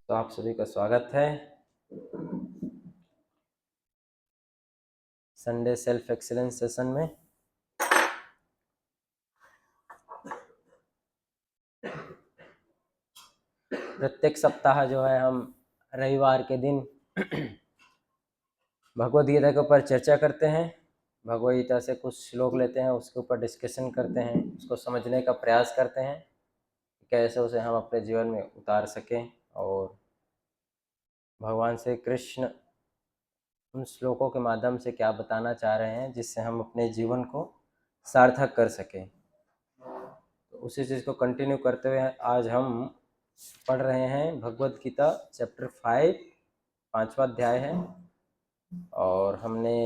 तो आप सभी का स्वागत है संडे सेल्फ एक्सीलेंस सेशन में। प्रत्येक सप्ताह जो है हम रविवार के दिन भगवद गीता के ऊपर चर्चा करते हैं। भगवद गीता से कुछ श्लोक लेते हैं, उसके ऊपर डिस्कशन करते हैं, उसको समझने का प्रयास करते हैं, कैसे उसे हम अपने जीवन में उतार सकें और भगवान श्री कृष्ण उन श्लोकों के माध्यम से क्या बताना चाह रहे हैं जिससे हम अपने जीवन को सार्थक कर सकें। तो उसी चीज़ को कंटिन्यू करते हुए आज हम पढ़ रहे हैं भगवद गीता चैप्टर 5, 5वां अध्याय है और हमने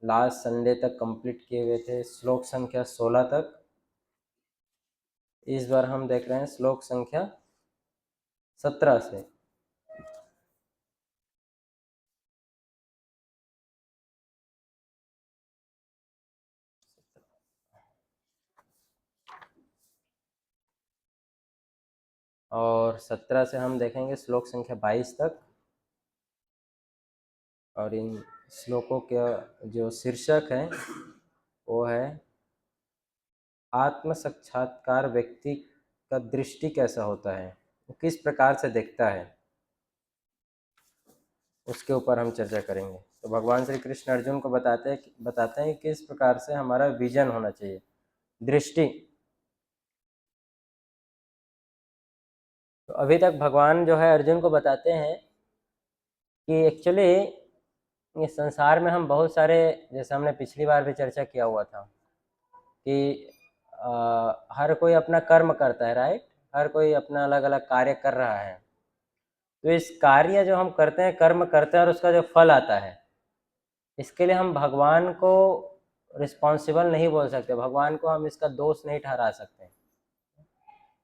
लास्ट संडे तक कंप्लीट किए हुए थे श्लोक संख्या 16 तक। इस बार हम देख रहे हैं श्लोक संख्या 17 से। और 17 से हम देखेंगे श्लोक संख्या 22 तक। और इन श्लोकों का जो शीर्षक है वो है आत्म साक्षात्कार व्यक्ति का दृष्टि कैसा होता है, वो किस प्रकार से देखता है, उसके ऊपर हम चर्चा करेंगे। तो भगवान श्री कृष्ण अर्जुन को बताते हैं कि किस प्रकार से हमारा विजन होना चाहिए, दृष्टि। तो अभी तक भगवान जो है अर्जुन को बताते हैं कि एक्चुअली इस संसार में हम बहुत सारे, जैसे हमने पिछली बार भी चर्चा किया हुआ था कि हर कोई अपना कर्म करता है, राइट। हर कोई अपना अलग अलग कार्य कर रहा है। तो इस कार्य जो हम करते हैं, कर्म करते हैं और उसका जो फल आता है, इसके लिए हम भगवान को रिस्पॉन्सिबल नहीं बोल सकते, भगवान को हम इसका दोष नहीं ठहरा सकते।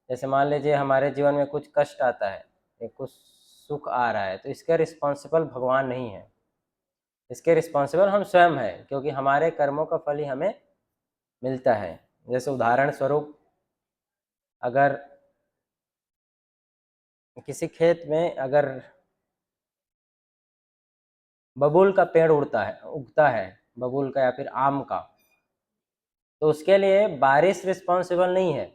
जैसे मान लीजिए हमारे जीवन में कुछ कष्ट आता है या कुछ सुख आ रहा है, तो इसके रिस्पॉन्सिबल भगवान नहीं है, इसके रिस्पॉन्सिबल हम स्वयं हैं, क्योंकि हमारे कर्मों का फल ही हमें मिलता है। जैसे उदाहरण स्वरूप, अगर किसी खेत में अगर बबूल का पेड़ उगता है, बबूल का या फिर आम का, तो उसके लिए बारिश रिस्पॉन्सिबल नहीं है।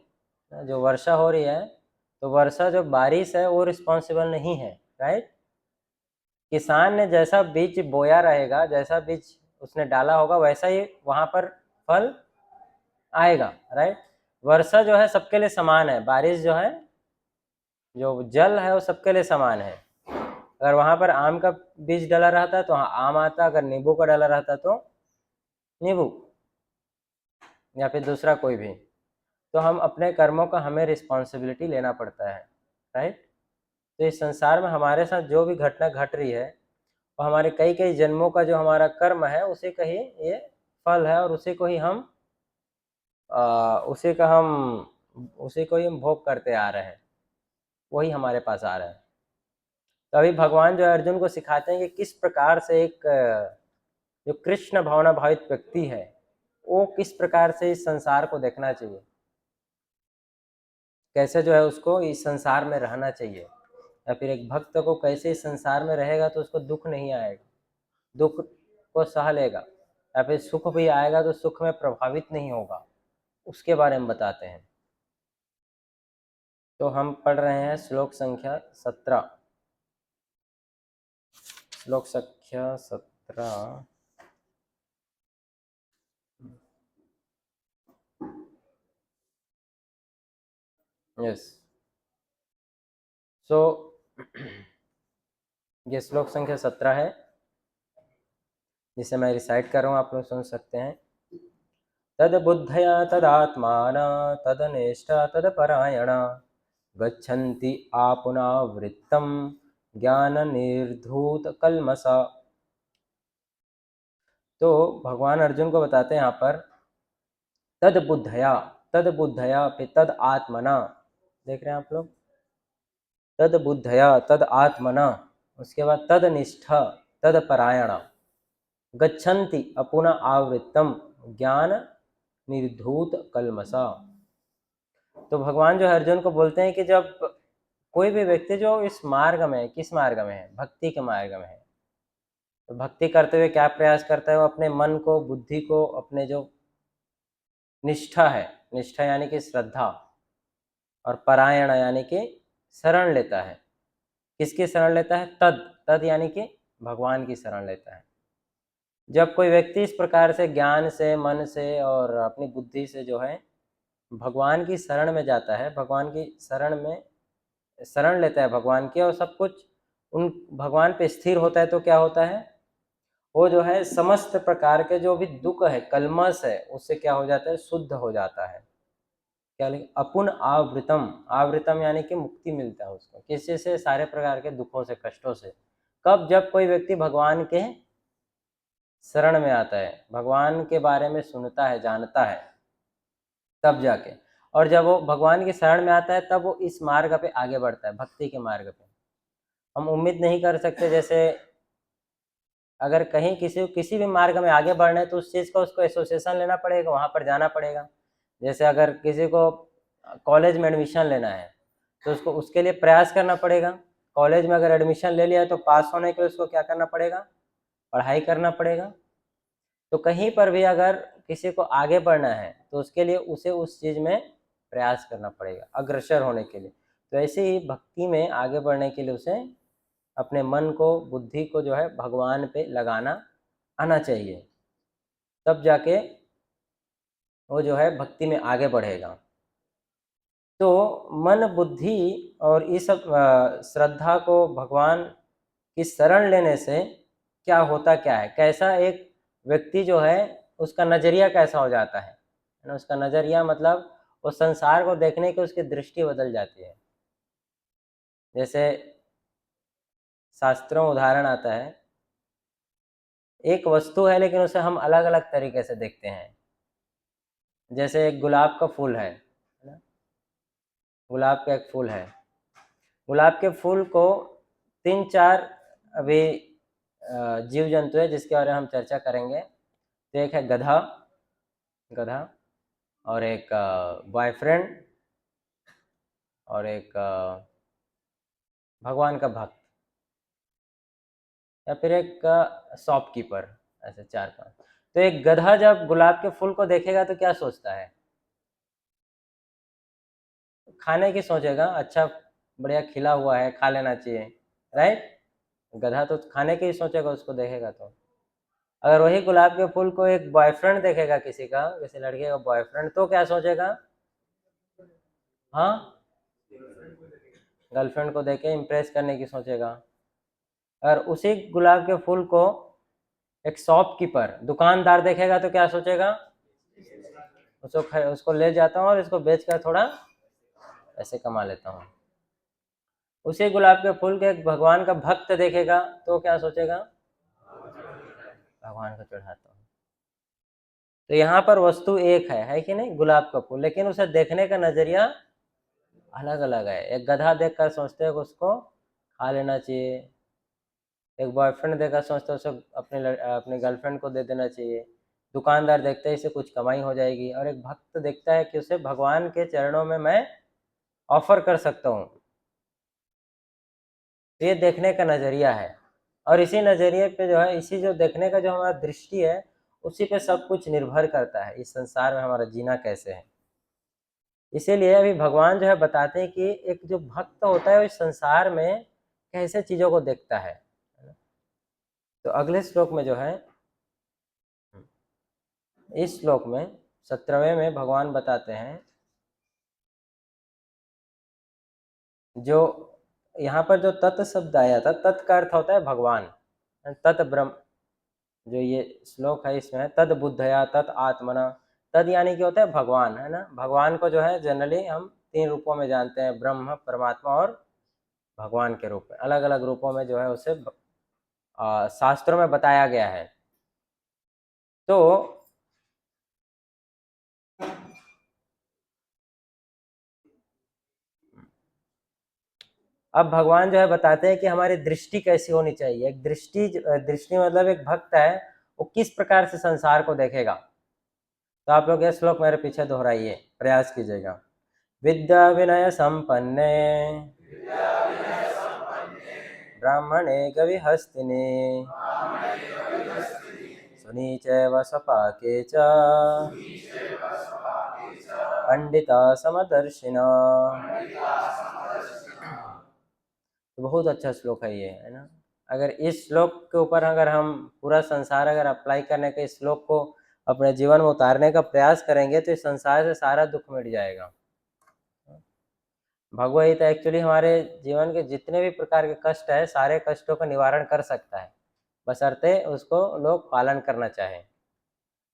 जो वर्षा हो रही है, तो वर्षा जो बारिश है वो रिस्पॉन्सिबल नहीं है, राइट। किसान ने जैसा बीज बोया रहेगा, जैसा बीज उसने डाला होगा, वैसा ही वहाँ पर फल आएगा, राइट। वर्षा जो है सबके लिए समान है, बारिश जो है, जो जल है वो सबके लिए समान है। अगर वहाँ पर आम का बीज डाला रहता तो आम आता, अगर नींबू का डाला रहता तो नींबू, या फिर दूसरा कोई भी। तो हम अपने कर्मों का हमें रिस्पॉन्सिबिलिटी लेना पड़ता है, राइट। तो इस संसार में हमारे साथ जो भी घटना घट रही है, वो हमारे कई कई जन्मों का जो हमारा कर्म है, उसी का ही ये फल है, और उसी को ही हम भोग करते आ रहे हैं, वही हमारे पास आ रहा है। तो अभी भगवान जो अर्जुन को सिखाते हैं कि किस प्रकार से एक जो कृष्ण भावना भावित व्यक्ति है, वो किस प्रकार से इस संसार को देखना चाहिए, कैसे जो है उसको इस संसार में रहना चाहिए, या फिर एक भक्त को कैसे इस संसार में रहेगा तो उसको दुख नहीं आएगा, दुख को सह लेगा, या फिर सुख भी आएगा तो सुख में प्रभावित नहीं होगा, उसके बारे में बताते हैं। तो हम पढ़ रहे हैं श्लोक संख्या 17। श्लोक संख्या 17। यस। सो ये श्लोक संख्या 17 है, जिसे मैं रिसाइट कर रहा हूँ, आप लोग सुन सकते हैं। तद बुद्धया तदात्मान तदनिष्ठा तदपरायण गच्छन्ति आपुनावृत्तम ज्ञान निर्धूत कल्मसा। तो भगवान अर्जुन को बताते हैं यहाँ पर तद बुद्धया पे तद आत्मना, देख रहे हैं आप लोग, तद बुद्धया तद आत्मना, उसके बाद तद निष्ठा तद परायण गच्छन्ति अपुना आवृत्तम ज्ञान निर्धूत कल्मसा। तो भगवान जो है अर्जुन को बोलते हैं कि जब कोई भी व्यक्ति जो इस मार्ग में, किस मार्ग में है, भक्ति के मार्ग में है, तो भक्ति करते हुए क्या प्रयास करता है, वो अपने मन को, बुद्धि को, अपने जो निष्ठा है, निष्ठा यानी कि श्रद्धा, और परायण यानी कि शरण लेता है। किसकी शरण लेता है? तद, तद यानी कि भगवान की शरण लेता है। जब कोई व्यक्ति इस प्रकार से ज्ञान से, मन से और अपनी बुद्धि से जो है भगवान की शरण में जाता है, भगवान की शरण में शरण लेता है भगवान की, और सब कुछ उन भगवान पे स्थिर होता है, तो क्या होता है, वो जो है समस्त प्रकार के जो भी दुख है, कलमश है, उससे क्या हो जाता है, शुद्ध हो जाता है। क्या लिखे? अपुन आवृतम, आवृतम यानी कि मुक्ति मिलता है उसको, किसी से, सारे प्रकार के दुखों से, कष्टों से। कब? जब कोई व्यक्ति भगवान के शरण में आता है, भगवान के बारे में सुनता है, जानता है, तब जाके। और जब वो भगवान की शरण में आता है, तब वो इस मार्ग पे आगे बढ़ता है, भक्ति के मार्ग पे। हम उम्मीद नहीं कर सकते, जैसे अगर कहीं किसी भी मार्ग में आगे बढ़ना है, तो उस चीज़ का उसको एसोसिएशन लेना पड़ेगा, वहाँ पर जाना पड़ेगा। जैसे अगर किसी को कॉलेज में एडमिशन लेना है, तो उसको उसके लिए प्रयास करना पड़ेगा। कॉलेज में अगर एडमिशन ले लिया है, तो पास होने के लिए उसको क्या करना पड़ेगा? पढ़ाई करना पड़ेगा। तो कहीं पर भी अगर किसी को आगे बढ़ना है, तो उसके लिए उसे उस चीज़ में प्रयास करना पड़ेगा, अग्रसर होने के लिए। तो ऐसे ही भक्ति में आगे बढ़ने के लिए उसे अपने मन को, बुद्धि को जो है भगवान पे लगाना आना चाहिए, तब जाके वो जो है भक्ति में आगे बढ़ेगा। तो मन, बुद्धि और इस सब श्रद्धा को भगवान की शरण लेने से क्या होता, क्या है, कैसा एक व्यक्ति जो है उसका नज़रिया कैसा हो जाता है ना? उसका नज़रिया मतलब वो संसार को देखने की उसकी दृष्टि बदल जाती है। जैसे शास्त्रों में उदाहरण आता है, एक वस्तु है लेकिन उसे हम अलग अलग तरीके से देखते हैं। जैसे एक गुलाब का फूल है ना? गुलाब का एक फूल है, गुलाब के फूल को 3-4 अभी जीव जंतु है जिसके बारे में हम चर्चा करेंगे। तो एक है गधा, गधा, और एक बॉयफ्रेंड, और एक भगवान का भक्त, या फिर एक शॉपकीपर, ऐसे 4-5। तो एक गधा जब गुलाब के फूल को देखेगा तो क्या सोचता है? खाने की सोचेगा, अच्छा बढ़िया खिला हुआ है, खा लेना चाहिए, राइट? गधा तो खाने की ही सोचेगा, उसको देखेगा तो। अगर वही गुलाब के फूल को एक बॉयफ्रेंड देखेगा, किसी का, किसी लड़के का बॉयफ्रेंड, तो क्या सोचेगा? हाँ, गर्लफ्रेंड को देखे इम्प्रेस करने की सोचेगा। अगर उसी गुलाब के फूल को एक शॉपकीपर, दुकानदार देखेगा तो क्या सोचेगा? उसको ले जाता हूँ और इसको बेच कर थोड़ा पैसे कमा लेता हूँ। उसी गुलाब के फूल के एक भगवान का भक्त देखेगा तो क्या सोचेगा? भगवान को चढ़ाता हूँ। तो यहाँ पर वस्तु एक है कि नहीं, गुलाब का फूल, लेकिन उसे देखने का नजरिया अलग अलग है। एक गधा देखकर सोचते हैं कि उसको खा लेना चाहिए, एक बॉयफ्रेंड देखकर सोचते हैं उसे अपने गर्लफ्रेंड को दे देना चाहिए, दुकानदार देखते हैं इसे कुछ कमाई हो जाएगी, और एक भक्त देखता है कि उसे भगवान के चरणों में मैं ऑफर कर सकता हूँ। ये देखने का नजरिया है, और इसी नजरिए पे जो है, इसी जो देखने का जो हमारा दृष्टि है, उसी पे सब कुछ निर्भर करता है, इस संसार में हमारा जीना कैसे है। इसीलिए अभी भगवान जो है बताते हैं कि एक जो भक्त होता है वो इस संसार में कैसे चीजों को देखता है। तो अगले श्लोक में जो है, इस श्लोक में 17वें में भगवान बताते हैं, जो यहाँ पर जो तत् शब्द आया था, तत् का अर्थ होता है भगवान, तत् ब्रह्म। जो ये श्लोक है इसमें तद बुद्धया तत् आत्मना, तद यानी कि होता है भगवान, है ना? भगवान को जो है जनरली हम 3 रूपों में जानते हैं, ब्रह्म, परमात्मा और भगवान के रूप में। अलग अलग रूपों में जो है उसे शास्त्रों में बताया गया है। तो अब भगवान जो है बताते हैं कि हमारी दृष्टि कैसी होनी चाहिए। एक दृष्टि मतलब एक भक्त है वो किस प्रकार से संसार को देखेगा। तो आप लोग ये श्लोक मेरे पीछे दोहराइए, प्रयास कीजिएगा। विद्या विनय संपन्ने ब्राह्मणे गविहस्तिनि सुनी चैव स्वपाके च पंडिता समदर्शिना। तो बहुत अच्छा श्लोक है ये, है ना। अगर इस श्लोक के ऊपर अगर हम पूरा संसार अगर अप्लाई करने के इस श्लोक को अपने जीवन में उतारने का प्रयास करेंगे तो इस संसार से सारा दुख मिट जाएगा। भगवद गीता एक्चुअली हमारे जीवन के जितने भी प्रकार के कष्ट है सारे कष्टों का निवारण कर सकता है, बशर्ते उसको लोग पालन करना चाहें।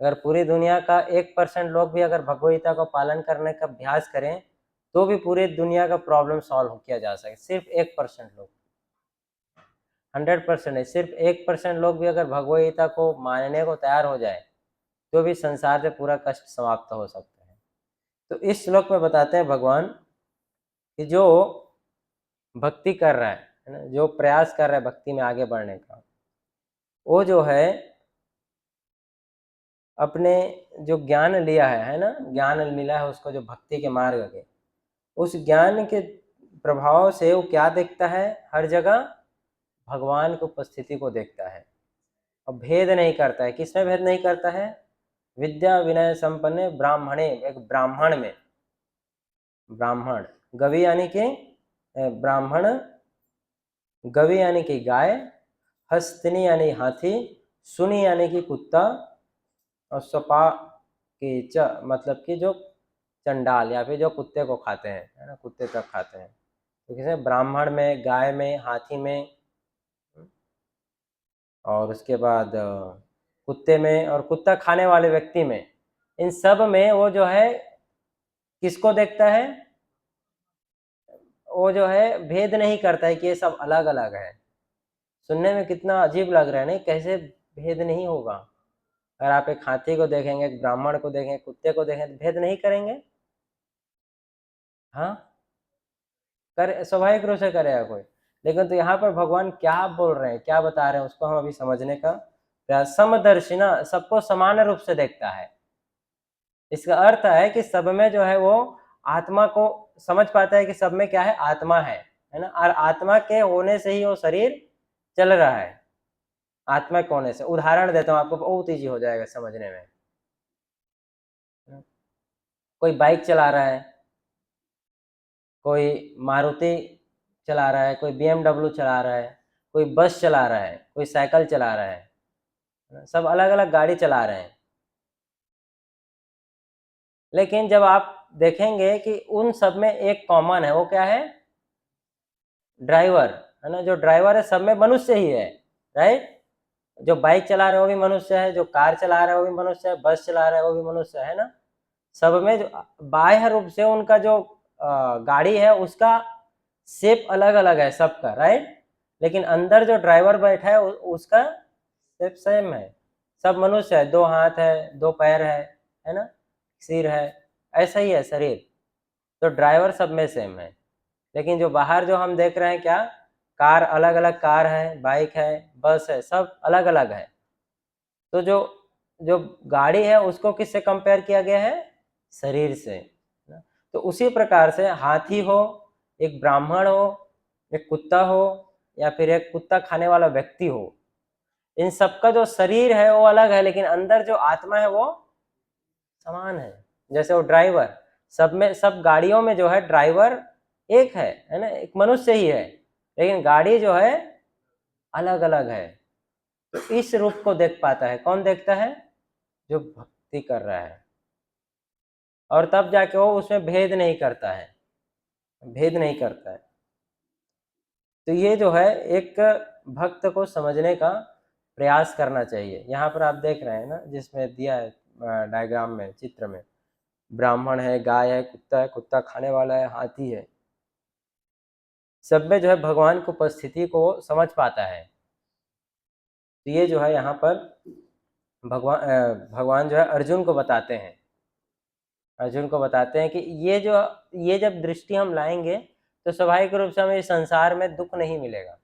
अगर पूरी दुनिया का 1% लोग भी अगर भगवद गीता को पालन करने का अभ्यास करें तो भी पूरी दुनिया का प्रॉब्लम सॉल्व किया जा सके। सिर्फ 1% लोग, 100% नहीं, सिर्फ 1% लोग भी अगर भगवद गीता को मानने को तैयार हो जाए तो भी संसार से पूरा कष्ट समाप्त हो सकता है। तो इस श्लोक में बताते हैं भगवान कि जो भक्ति कर रहा है ना, जो प्रयास कर रहा है भक्ति में आगे बढ़ने का, वो जो है अपने जो ज्ञान लिया है ना, ज्ञान मिला है उसको जो भक्ति के मार्ग के, उस ज्ञान के प्रभाव से वो क्या देखता है, हर जगह भगवान की उपस्थिति को देखता है और भेद नहीं करता है। किसमें भेद नहीं करता है? विद्या विनय संपन्न ब्राह्मणे, एक ब्राह्मण में। ब्राह्मण गवि यानी कि ब्राह्मण, गवि यानी कि गाय, हस्तिनी यानी हाथी, सुनी यानी कि कुत्ता, और स्वपा के च मतलब कि जो चंडाल या फिर जो कुत्ते को खाते हैं, है ना, कुत्ते तक खाते हैं। तो किसे ब्राह्मण में, गाय में, हाथी में, और उसके बाद कुत्ते में, और कुत्ता खाने वाले व्यक्ति में, इन सब में वो जो है किसको देखता है? वो जो है भेद नहीं करता है कि ये सब अलग अलग है। सुनने में कितना अजीब लग रहा है नहीं, कैसे भेद नहीं होगा? अगर आप एक हाथी को देखेंगे, एक ब्राह्मण को देखेंगे, कुत्ते को देखें तो भेद नहीं करेंगे? हाँ, कर स्वाभाविक रूप से करेगा कोई। लेकिन तो यहाँ पर भगवान क्या बोल रहे हैं, क्या बता रहे हैं, उसको हम अभी समझने का प्रयास। समदर्शिना, सबको समान रूप से देखता है। इसका अर्थ है कि सब में जो है वो आत्मा को समझ पाता है कि सब में क्या है, आत्मा है ना। और आत्मा के होने से ही वो शरीर चल रहा है। आत्मा के होने से, उदाहरण देता हूँ आपको, बहुत ईजी हो जाएगा समझने में। कोई बाइक चला रहा है, कोई मारुति चला रहा है, कोई BMW चला रहा है, कोई बस चला रहा है, कोई साइकिल चला रहा है, सब अलग अलग गाड़ी चला रहे हैं। लेकिन जब आप देखेंगे कि उन सब में एक कॉमन है, वो क्या है? ड्राइवर, है ना। जो ड्राइवर है सब में मनुष्य ही है, राइट। जो बाइक चला रहे हो वो भी मनुष्य है, जो कार चला रहा है वो भी मनुष्य है, बस चला रहा है वो भी मनुष्य है ना। सब में जो बाह्य रूप से उनका जो गाड़ी है उसका शेप अलग अलग है सबका, राइट। लेकिन अंदर जो ड्राइवर बैठा है उसका शेप सेम है। सब मनुष्य है, 2 हाथ है, 2 पैर है ना, सिर है, ऐसा ही है शरीर। तो ड्राइवर सब में सेम है। लेकिन जो बाहर जो हम देख रहे हैं, क्या कार अलग अलग कार है, बाइक है, बस है, सब अलग अलग है। तो जो जो गाड़ी है उसको किससे कंपेयर किया गया है? शरीर से। तो उसी प्रकार से हाथी हो, एक ब्राह्मण हो, एक कुत्ता हो, या फिर एक कुत्ता खाने वाला व्यक्ति हो, इन सबका जो शरीर है वो अलग है, लेकिन अंदर जो आत्मा है वो समान है। जैसे वो ड्राइवर, सब में, सब गाड़ियों में जो है ड्राइवर एक है ना, एक मनुष्य ही है, लेकिन गाड़ी जो है अलग अलग है। तो इस रूप को देख पाता है, कौन देखता है? जो भक्ति कर रहा है। और तब जाके वो उसमें भेद नहीं करता है, भेद नहीं करता है। तो ये जो है एक भक्त को समझने का प्रयास करना चाहिए। यहाँ पर आप देख रहे हैं ना, जिसमें दिया है डायग्राम में, चित्र में, ब्राह्मण है, गाय है, कुत्ता खाने वाला है, हाथी है, सब में जो है भगवान की उपस्थिति को समझ पाता है। तो ये जो है यहाँ पर भगवान जो है अर्जुन को बताते हैं, अर्जुन को बताते हैं कि ये जब दृष्टि हम लाएंगे तो स्वाभाविक रूप से हमें इस संसार में दुख नहीं मिलेगा।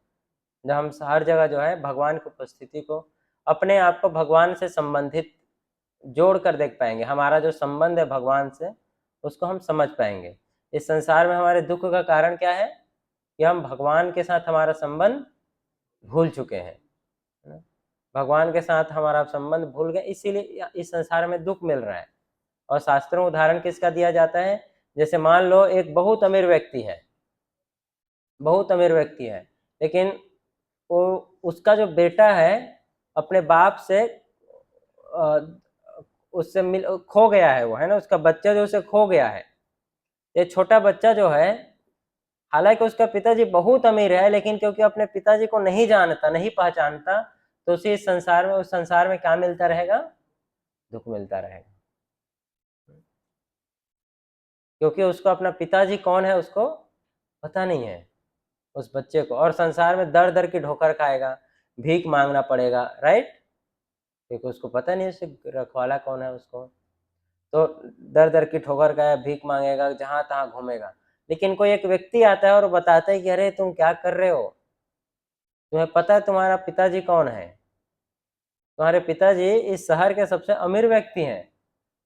जब हम हर जगह जो है भगवान की उपस्थिति को, अपने आप को भगवान से संबंधित जोड़ कर देख पाएंगे, हमारा जो संबंध है भगवान से उसको हम समझ पाएंगे। इस संसार में हमारे दुख का कारण क्या है? कि हम भगवान के साथ हमारा संबंध भूल चुके हैं, है ना? भगवान के साथ हमारा संबंध भूल गए, इसीलिए इस संसार में दुख मिल रहा है। और शास्त्रों में उदाहरण किसका दिया जाता है? जैसे मान लो एक बहुत अमीर व्यक्ति है, बहुत अमीर व्यक्ति है, लेकिन वो उसका जो बेटा है अपने बाप से उससे मिल खो गया है, वो है ना, उसका बच्चा जो उसे खो गया है। ये छोटा बच्चा जो है, हालांकि उसका पिताजी बहुत अमीर है, लेकिन क्योंकि अपने पिताजी को नहीं जानता, नहीं पहचानता, तो उसे इस संसार में, उस संसार में क्या मिलता रहेगा? दुख मिलता रहेगा, क्योंकि उसको अपना पिताजी कौन है उसको पता नहीं है, उस बच्चे को। और संसार में दर दर की ठोकर खाएगा, भीख मांगना पड़ेगा, राइट, क्योंकि उसको पता नहीं है रखवाला कौन है उसको। तो दर दर की ठोकर खाएगा, भीख मांगेगा, जहां तहां घूमेगा। लेकिन कोई एक व्यक्ति आता है और बताता है कि अरे तुम क्या कर रहे हो, तुम्हें पता है तुम्हारा पिताजी कौन है? तुम्हारे पिताजी इस शहर के सबसे अमीर व्यक्ति हैं।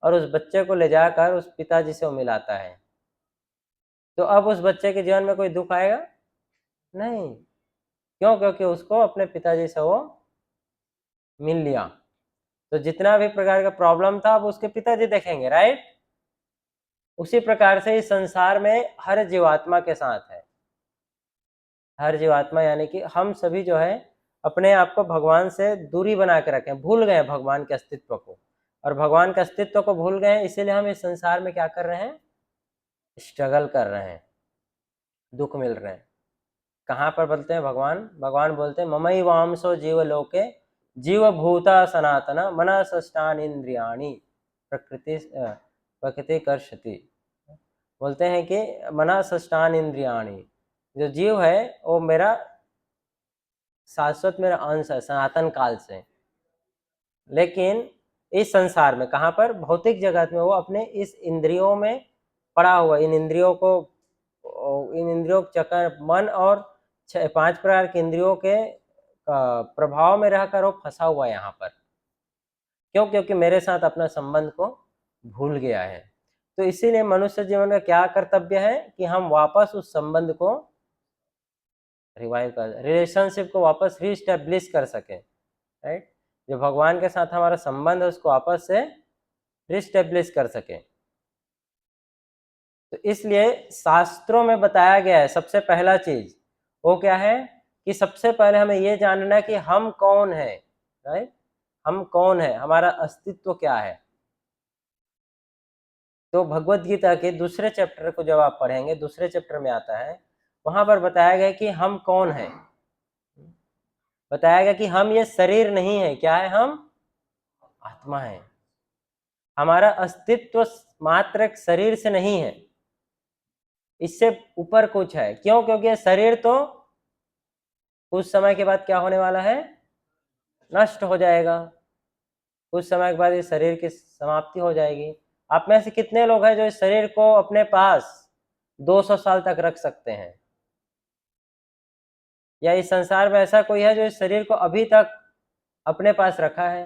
और उस बच्चे को ले जाकर उस पिताजी से वो मिलाता है। तो अब उस बच्चे के जीवन में कोई दुख आएगा? नहीं। क्यों? क्योंकि उसको अपने पिताजी से वो मिल लिया। तो जितना भी प्रकार का प्रॉब्लम था अब उसके पिताजी देखेंगे, राइट। उसी प्रकार से इस संसार में हर जीवात्मा के साथ है। हर जीवात्मा यानी कि हम सभी जो है अपने आप को भगवान से दूरी बना के रखें, भूल गए भगवान के अस्तित्व को। और भगवान के अस्तित्व को भूल गए, इसीलिए हम इस संसार में क्या कर रहे हैं? स्ट्रगल कर रहे हैं, दुख मिल रहे हैं। कहाँ पर बोलते हैं भगवान? भगवान बोलते हैं ममई वामसो जीव लोके जीव भूता सनातन मन षष्ठान इंद्रियाणी प्रकृति कर्षति। बोलते हैं कि मना षष्ठान इंद्रियाणी, जो जीव है वो मेरा शाश्वत, मेरा अंश है सनातन काल से। लेकिन इस संसार में कहाँ पर? भौतिक जगत में वो अपने इस इंद्रियों में पड़ा हुआ, इन इंद्रियों के चक्कर, मन और 5 प्रकार के इंद्रियों के प्रभाव में रहकर वो फंसा हुआ है यहाँ पर। क्यों? क्योंकि मेरे साथ अपना संबंध को भूल गया है। तो इसीलिए मनुष्य जीवन का क्या कर्तव्य है कि हम वापस उस संबंध को रिवाइव कर, रिलेशनशिप को वापस रीस्टेब्लिश कर सके, राइट। जो भगवान के साथ हमारा संबंध है उसको वापस से रीस्टेब्लिश कर सके। तो इसलिए शास्त्रों में बताया गया है सबसे पहला चीज वो क्या है कि सबसे पहले हमें ये जानना है कि हम कौन है, राइट। हम कौन है, हमारा अस्तित्व क्या है। तो भगवत गीता के दूसरे चैप्टर को जब आप पढ़ेंगे, दूसरे चैप्टर में आता है, वहां पर बताया गया कि हम कौन है। बताया गया कि हम ये शरीर नहीं है, क्या है? हम आत्मा है। हमारा अस्तित्व मात्र एक शरीर से नहीं है, इससे ऊपर कुछ है। क्यों? क्योंकि ये शरीर तो कुछ समय के बाद क्या होने वाला है? नष्ट हो जाएगा। कुछ समय के बाद इस शरीर की समाप्ति हो जाएगी। आप में से कितने लोग हैं जो इस शरीर को अपने पास 200 साल तक रख सकते हैं? या इस संसार में ऐसा कोई है जो इस शरीर को अभी तक अपने पास रखा है?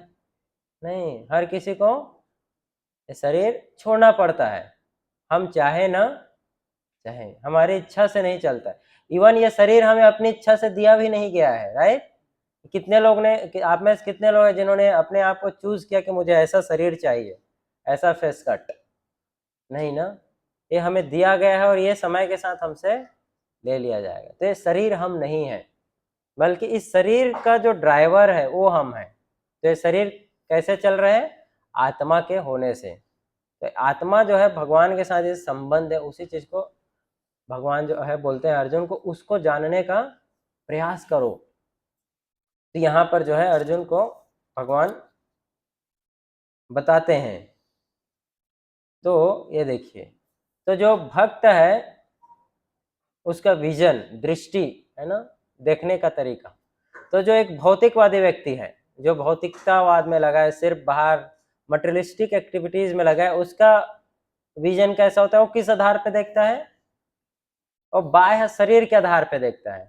नहीं, हर किसी को ये शरीर छोड़ना पड़ता है, हम चाहे ना चाहे, हमारी इच्छा से नहीं चलता है। इवन ये शरीर हमें अपनी इच्छा से दिया भी नहीं गया है, राइट। कितने लोग ने, आप में से कितने लोग हैं जिन्होंने अपने आप को चूज किया कि मुझे ऐसा शरीर चाहिए, ऐसा फेस कट? नहीं ना, ये हमें दिया गया है और ये समय के साथ हमसे ले लिया जाएगा। तो ये शरीर हम नहीं है, बल्कि इस शरीर का जो ड्राइवर है वो हम हैं। तो ये शरीर कैसे चल रहे हैं? आत्मा के होने से। तो आत्मा जो है भगवान के साथ ये संबंध है, उसी चीज को भगवान जो है बोलते हैं अर्जुन को, उसको जानने का प्रयास करो। तो यहाँ पर जो है अर्जुन को भगवान बताते हैं। तो ये देखिए, तो जो भक्त है उसका विजन, दृष्टि है ना, देखने का तरीका। तो जो एक भौतिकवादी व्यक्ति है, जो भौतिकतावाद में लगा है, सिर्फ बाहर मटेरियलिस्टिक एक्टिविटीज में लगा है, उसका विजन कैसा होता है? वो किस आधार पे देखता है? और बाह्य शरीर के आधार पे देखता है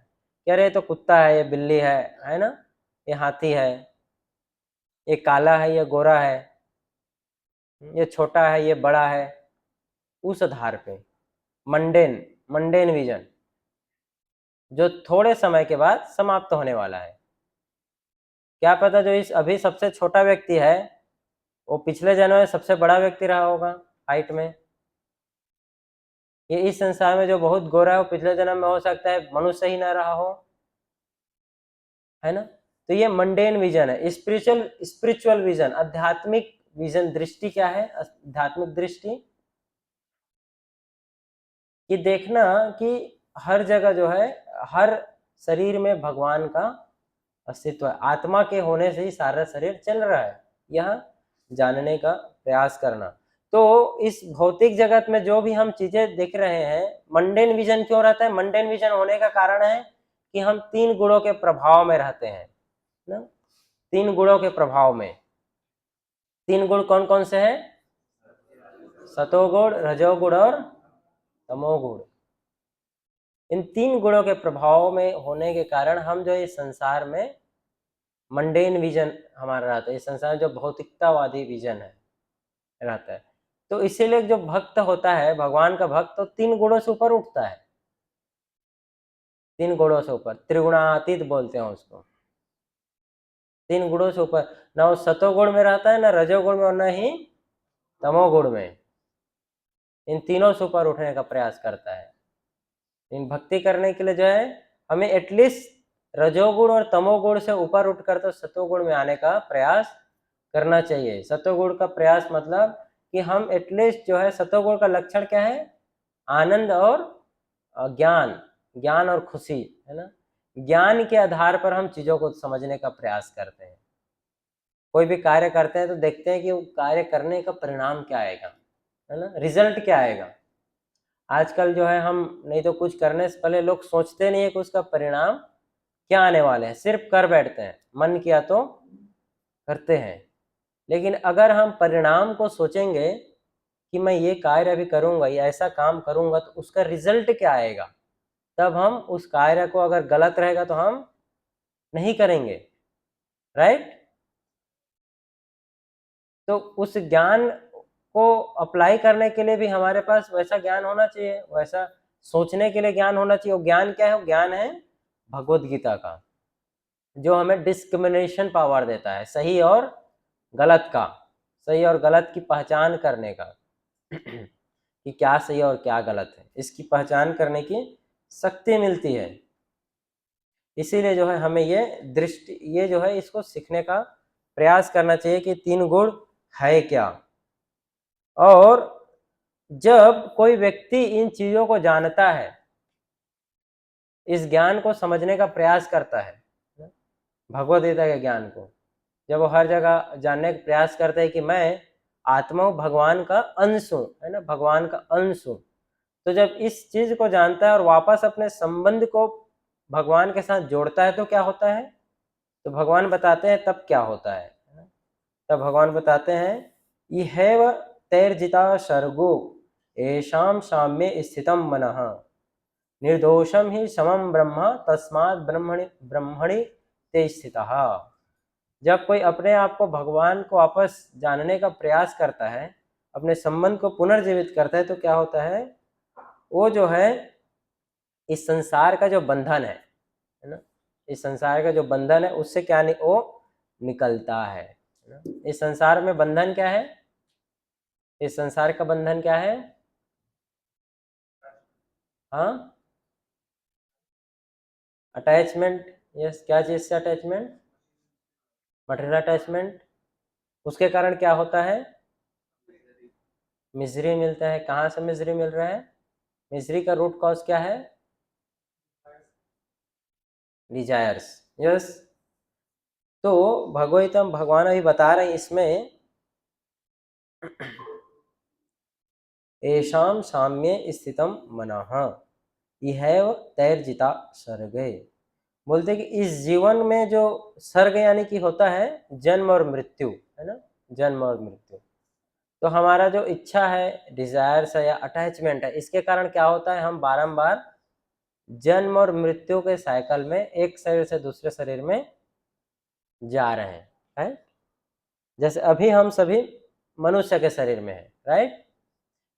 कि अरे ये तो कुत्ता है, ये बिल्ली है ना, ये हाथी है, ये काला है, ये गोरा है, ये छोटा है, ये बड़ा है। उस आधार पे मंडेन मंडेन विजन। जो थोड़े समय के बाद समाप्त होने वाला है। क्या पता जो इस अभी सबसे छोटा व्यक्ति है वो पिछले जन्म में सबसे बड़ा व्यक्ति रहा होगा हाइट में। ये इस संसार में जो बहुत गोरा है वो पिछले जन्म में हो सकता है मनुष्य ही ना रहा हो, है ना। तो ये मंडेन विजन है। स्पिरिचुअल विजन, आध्यात्मिक विजन, दृष्टि क्या है? आध्यात्मिक दृष्टि कि देखना कि हर जगह जो है, हर शरीर में भगवान का अस्तित्व है। आत्मा के होने से ही सारा शरीर चल रहा है, यह जानने का प्रयास करना। तो इस भौतिक जगत में जो भी हम चीजें देख रहे हैं, मंडेन विजन क्यों रहता है? मंडेन विजन होने का कारण है कि हम 3 गुणों के प्रभाव में रहते हैं ना। 3 गुणों के प्रभाव में। 3 गुण कौन कौन से हैं? सतोगुण, रजोगुण और तमोगुण। इन 3 गुणों के प्रभाव में होने के कारण हम जो इस संसार में मंडेन विजन हमारा रहता है, इस संसार जो भौतिकतावादी विजन है रहता है। तो इसीलिए जो भक्त होता है, भगवान का भक्त, तो 3 गुणों से ऊपर उठता है। 3 गुणों से ऊपर, त्रिगुणातीत बोलते हैं उसको। 3 गुणों से ऊपर, ना वो सतोगुण में रहता है, ना रजोगुण में और ना ही तमोगुण में। इन तीनों से ऊपर उठने का प्रयास करता है। इन भक्ति करने के लिए जो है हमें एटलीस्ट रजोगुण और तमोगुण से ऊपर उठकर तो सतोगुण में आने का प्रयास करना चाहिए। सतोगुण का प्रयास मतलब कि हम एटलीस्ट जो है, सतोगुण का लक्षण क्या है? आनंद और ज्ञान, ज्ञान और खुशी, है ना। ज्ञान के आधार पर हम चीजों को समझने का प्रयास करते हैं। कोई भी कार्य करते हैं तो देखते हैं कि वो कार्य करने का परिणाम क्या आएगा, है ना, रिजल्ट क्या आएगा। आजकल जो है हम नहीं तो कुछ करने से पहले लोग सोचते नहीं है कि उसका परिणाम क्या आने वाले हैं, सिर्फ कर बैठते हैं, मन किया तो करते हैं। लेकिन अगर हम परिणाम को सोचेंगे कि मैं ये कार्य अभी करूंगा या ऐसा काम करूंगा तो उसका रिजल्ट क्या आएगा, तब हम उस कार्य को, अगर गलत रहेगा तो हम नहीं करेंगे, राइट। तो उस ज्ञान को अप्लाई करने के लिए भी हमारे पास वैसा ज्ञान होना चाहिए, वैसा सोचने के लिए ज्ञान होना चाहिए। वो ज्ञान क्या है? वो ज्ञान है भगवत गीता का, जो हमें डिस्क्रिमिनेशन पावर देता है, सही और गलत का, सही और गलत की पहचान करने का कि क्या सही और क्या गलत है, इसकी पहचान करने की शक्ति मिलती है। इसीलिए जो है हमें ये दृष्टि, ये जो है इसको सीखने का प्रयास करना चाहिए कि 3 गुण है क्या। और जब कोई व्यक्ति इन चीजों को जानता है, इस ज्ञान को समझने का प्रयास करता है, भगवद गीता के ज्ञान को, जब वो हर जगह जानने का प्रयास करता है कि मैं आत्मा हूँ, भगवान का अंश हूँ, है ना, भगवान का अंश हूँ, तो जब इस चीज को जानता है और वापस अपने संबंध को भगवान के साथ जोड़ता है तो क्या होता है? तो भगवान बताते हैं तब क्या होता है। तब भगवान बताते हैं, इहैव तैर्जिता सर्गो येषां साम्ये स्थितं मनः निर्दोषम ही समम ब्रह्म तस्मात् ब्रह्मणि ब्रह्मणि ते स्थितः। जब कोई अपने आप को, भगवान को वापस जानने का प्रयास करता है, अपने संबंध को पुनर्जीवित करता है, तो क्या होता है? वो जो है इस संसार का जो बंधन है ना, इस संसार का जो बंधन है उससे क्या नहीं, वो निकलता है ना। इस संसार में बंधन क्या है? इस संसार का बंधन क्या है? हाँ, अटैचमेंट। यस, क्या चीज से अटैचमेंट? Material attachment. उसके कारण क्या होता है? मिजरी मिलता है। कहाँ से मिजरी मिल रहा है? मिजरी का रूट कॉज क्या है? डिजायर्स। यस। तो भगवतम भगवान अभी बता रहे हैं इसमें, येषां साम्ये स्थितं मनः इहैव तैर्जिता सर्गे। बोलते कि इस जीवन में जो सर्ग यानी कि होता है जन्म और मृत्यु, है ना, जन्म और मृत्यु। तो हमारा जो इच्छा है, डिजायर्स है या अटैचमेंट है, इसके कारण क्या होता है? हम बारंबार जन्म और मृत्यु के साइकिल में एक शरीर से दूसरे शरीर में जा रहे हैं, राइट। जैसे अभी हम सभी मनुष्य के शरीर में है, राइट।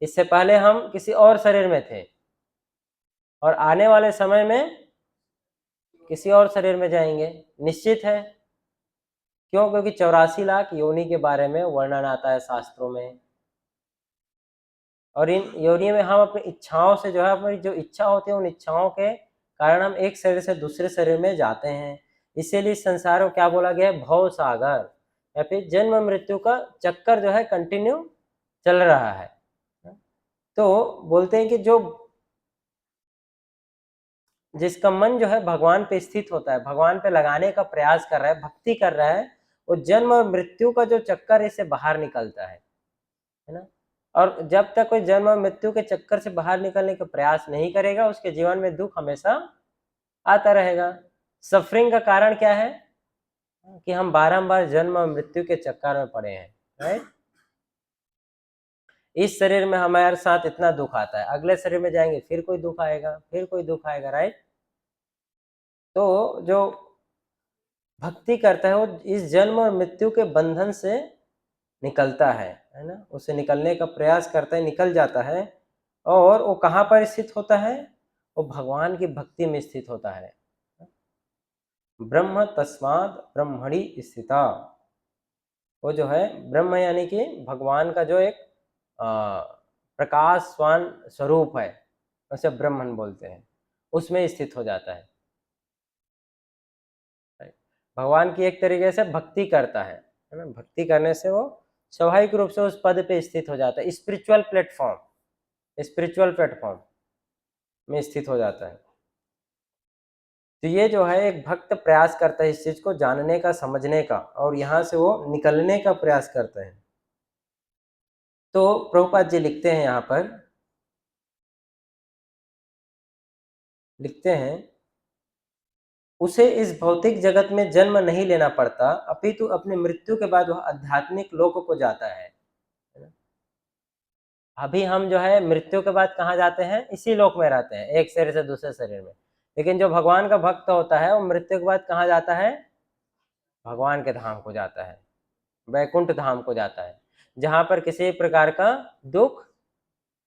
इससे पहले हम किसी और शरीर में थे और आने वाले समय में किसी और शरीर में जाएंगे, निश्चित है। क्यों? क्योंकि 84 लाख योनि के बारे में वर्णन आता है शास्त्रों में, और इन योनि में हम अपनी इच्छाओं से जो है, अपनी जो इच्छा होती है उन इच्छाओं के कारण हम एक शरीर से दूसरे शरीर में जाते हैं। इसीलिए इस संसार को क्या बोला गया है? भव सागर, या फिर जन्म मृत्यु का चक्कर जो है कंटिन्यू चल रहा है। तो बोलते हैं कि जो जिसका मन जो है भगवान पे स्थित होता है, भगवान पे लगाने का प्रयास कर रहा है, भक्ति कर रहा है, वो जन्म और मृत्यु का जो चक्कर है इससे बाहर निकलता है ना। और जब तक कोई जन्म और मृत्यु के चक्कर से बाहर निकलने का प्रयास नहीं करेगा, उसके जीवन में दुख हमेशा आता रहेगा। सफरिंग का कारण क्या है? कि हम बारंबार जन्म और मृत्यु के चक्कर में पड़े हैं, राइट। इस शरीर में हमारे साथ इतना दुख आता है, अगले शरीर में जाएंगे फिर कोई दुख आएगा, फिर कोई दुख आएगा, राइट। तो जो भक्ति करता है वो इस जन्म और मृत्यु के बंधन से निकलता है ना, उसे निकलने का प्रयास करता है, निकल जाता है। और वो कहाँ पर स्थित होता है? वो भगवान की भक्ति में स्थित होता है। ब्रह्म तस्मात् ब्रह्मणि स्थिता, वो जो है ब्रह्म यानी कि भगवान का जो एक प्रकाशवान स्वरूप है, उसे ब्रह्मन बोलते हैं, उसमें स्थित हो जाता है। भगवान की एक तरीके से भक्ति करता है ना, भक्ति करने से वो स्वाभाविक रूप से उस पद पे स्थित हो जाता है, स्पिरिचुअल प्लेटफॉर्म में स्थित हो जाता है। तो ये जो है एक भक्त प्रयास करता है इस चीज को जानने का, समझने का, और यहाँ से वो निकलने का प्रयास करते हैं। तो प्रभुपाद जी लिखते हैं, यहाँ पर लिखते हैं, उसे इस भौतिक जगत में जन्म नहीं लेना पड़ता, अपितु अपनी मृत्यु के बाद वह आध्यात्मिक लोक को जाता है। अभी हम जो है मृत्यु के बाद कहाँ जाते हैं? इसी लोक में रहते हैं, एक शरीर से दूसरे शरीर में। लेकिन जो भगवान का भक्त होता है वो मृत्यु के बाद कहाँ जाता है? भगवान के धाम को जाता है, वैकुंठ धाम को जाता है, जहाँ पर किसी प्रकार का दुख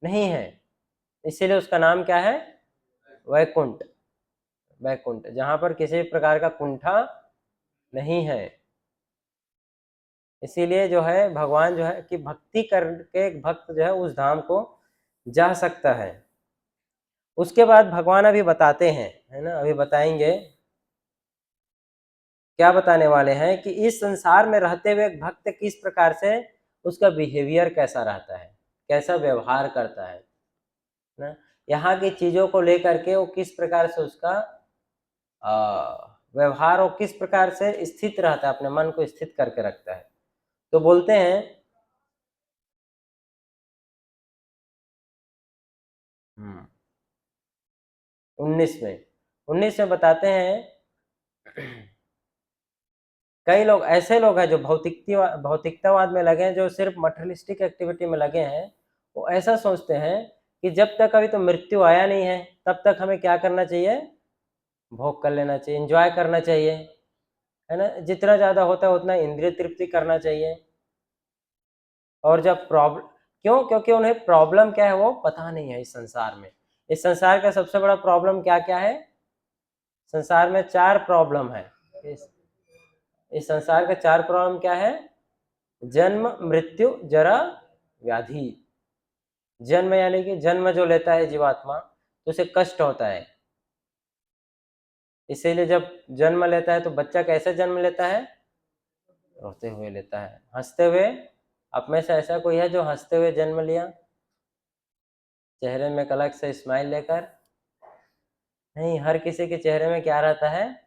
नहीं है। इसीलिए उसका नाम क्या है? वैकुंठ। वैकुंठ, जहाँ पर किसी प्रकार का कुंठा नहीं है। इसीलिए जो है भगवान जो है कि भक्ति करके एक भक्त जो है उस धाम को जा सकता है। उसके बाद भगवान अभी बताते हैं, है ना, अभी बताएंगे क्या बताने वाले हैं कि इस संसार में रहते हुए एक भक्त किस प्रकार से उसका बिहेवियर कैसा रहता है, कैसा व्यवहार करता है ना, यहाँ की चीजों को लेकर के वो किस प्रकार से उसका व्यवहार, वो किस प्रकार से स्थित रहता है, अपने मन को स्थित करके रखता है। तो बोलते हैं 19 में बताते हैं, कई लोग ऐसे लोग हैं जो भौतिकतावाद में लगे हैं, जो सिर्फ मटेरियलिस्टिक एक्टिविटी में लगे हैं। वो ऐसा सोचते हैं कि जब तक अभी तो मृत्यु आया नहीं है तब तक हमें क्या करना चाहिए? भोग कर लेना चाहिए, एंजॉय करना चाहिए, है ना, जितना ज़्यादा होता है उतना इंद्रिय तृप्ति करना चाहिए। और जब प्रॉब्लम, क्यों? क्योंकि उन्हें प्रॉब्लम क्या है वो पता नहीं है। इस संसार में, इस संसार का सबसे बड़ा प्रॉब्लम क्या क्या है? संसार में 4 प्रॉब्लम है। इस संसार के 4 प्रॉब्लम क्या है? जन्म, मृत्यु, जरा, व्याधि। जन्म यानी कि जन्म जो लेता है जीवात्मा तो उसे कष्ट होता है। इसीलिए जब जन्म लेता है तो बच्चा कैसे जन्म लेता है? रोते हुए लेता है, हंसते हुए। आप में से ऐसा कोई है जो हंसते हुए जन्म लिया, चेहरे में एक अलग से स्माइल लेकर? नहीं, हर किसी के चेहरे में क्या रहता है?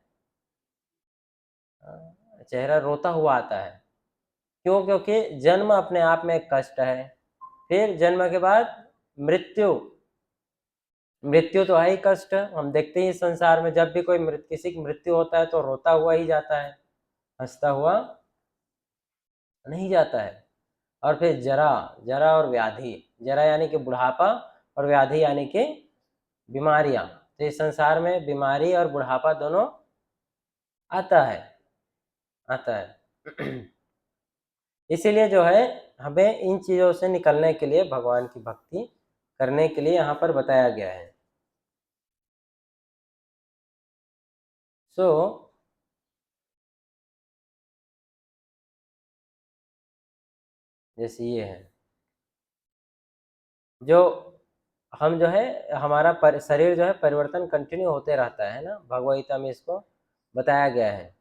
चेहरा रोता हुआ आता है। क्यों? क्योंकि जन्म अपने आप में एक कष्ट है। फिर जन्म के बाद मृत्यु, मृत्यु तो है ही कष्ट। हम देखते हैं संसार में जब भी कोई किसी की मृत्यु होता है तो रोता हुआ ही जाता है, हंसता हुआ नहीं जाता है। और फिर जरा, जरा और व्याधि, जरा यानी कि बुढ़ापा और व्याधि यानी कि बीमारियां। तो इस संसार में बीमारी और बुढ़ापा दोनों आता है, आता है। इसीलिए जो है हमें इन चीजों से निकलने के लिए भगवान की भक्ति करने के लिए यहाँ पर बताया गया है। सो जैसे ये है, जो हम जो है हमारा शरीर जो है परिवर्तन कंटिन्यू होते रहता है ना, भगवद गीता में इसको बताया गया है।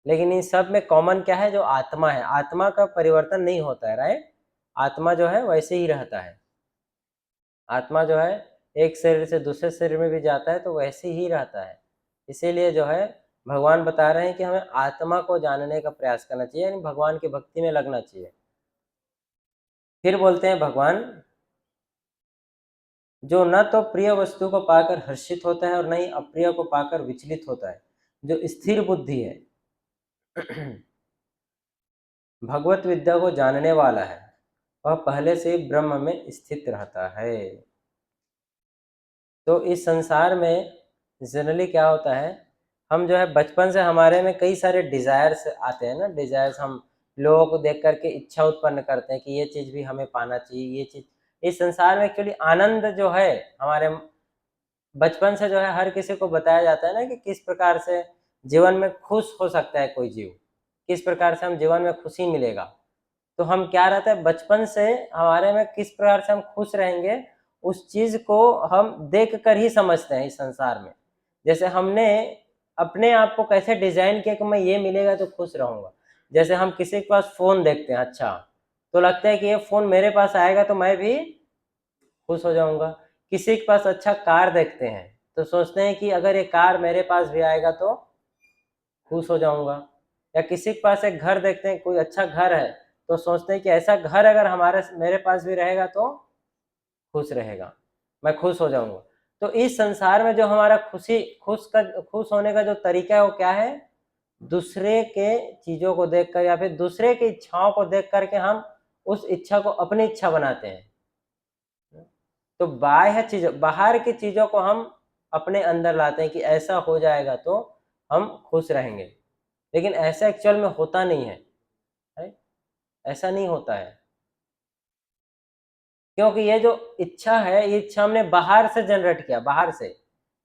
लेकिन इन सब में कॉमन क्या है, जो आत्मा है, आत्मा का परिवर्तन नहीं होता है, राइट। आत्मा जो है वैसे ही रहता है। आत्मा जो है एक शरीर से दूसरे शरीर में भी जाता है तो वैसे ही रहता है। इसीलिए जो है भगवान बता रहे हैं कि हमें आत्मा को जानने का प्रयास करना चाहिए, यानी भगवान की भक्ति में लगना चाहिए। फिर बोलते हैं भगवान, जो न तो प्रिय वस्तु को पाकर हर्षित होता है और न ही अप्रिय को पाकर विचलित होता है, जो स्थिर बुद्धि है, भगवत विद्या को जानने वाला है, वह पहले से ही ब्रह्म में स्थित रहता है। तो इस संसार में जनरली क्या होता है, हम जो है बचपन से हमारे में कई सारे डिजायर्स आते हैं ना, डिजायर्स हम लोगों को देख करके इच्छा उत्पन्न करते हैं कि ये चीज भी हमें पाना चाहिए, ये चीज। इस संसार में एक्चुअली आनंद जो है हमारे बचपन से जो है हर किसी को बताया जाता है ना कि किस प्रकार से जीवन में खुश हो सकता है कोई जीव, किस प्रकार से हम जीवन में खुशी मिलेगा। तो हम क्या रहता है बचपन से हमारे में किस प्रकार से हम खुश रहेंगे, उस चीज को हम देख कर ही समझते हैं इस संसार में। जैसे हमने अपने आप को कैसे डिजाइन किया कि मैं ये मिलेगा तो खुश रहूंगा। जैसे हम किसी के पास फोन देखते हैं, अच्छा तो लगता है कि ये फोन मेरे पास आएगा तो मैं भी खुश हो जाऊंगा। किसी के पास अच्छा कार देखते हैं तो सोचते हैं कि अगर ये कार मेरे पास भी आएगा तो खुश हो जाऊंगा। या किसी के पास एक घर देखते हैं, कोई अच्छा घर है तो सोचते हैं कि ऐसा घर अगर हमारे मेरे पास भी रहेगा तो खुश रहेगा, मैं खुश हो जाऊंगा। तो इस संसार में जो हमारा खुश होने का जो तरीका है वो क्या है, दूसरे के चीजों को देखकर या फिर दूसरे की इच्छाओं को देख करके हम उस इच्छा को अपनी इच्छा बनाते हैं। तो बाह्य चीजों, बाहर की चीजों को हम अपने अंदर लाते हैं कि ऐसा हो जाएगा तो हम खुश रहेंगे। लेकिन ऐसा एक्चुअल में होता नहीं है, राइट? ऐसा नहीं होता है, क्योंकि ये जो इच्छा है ये इच्छा हमने बाहर से जनरेट किया, बाहर से।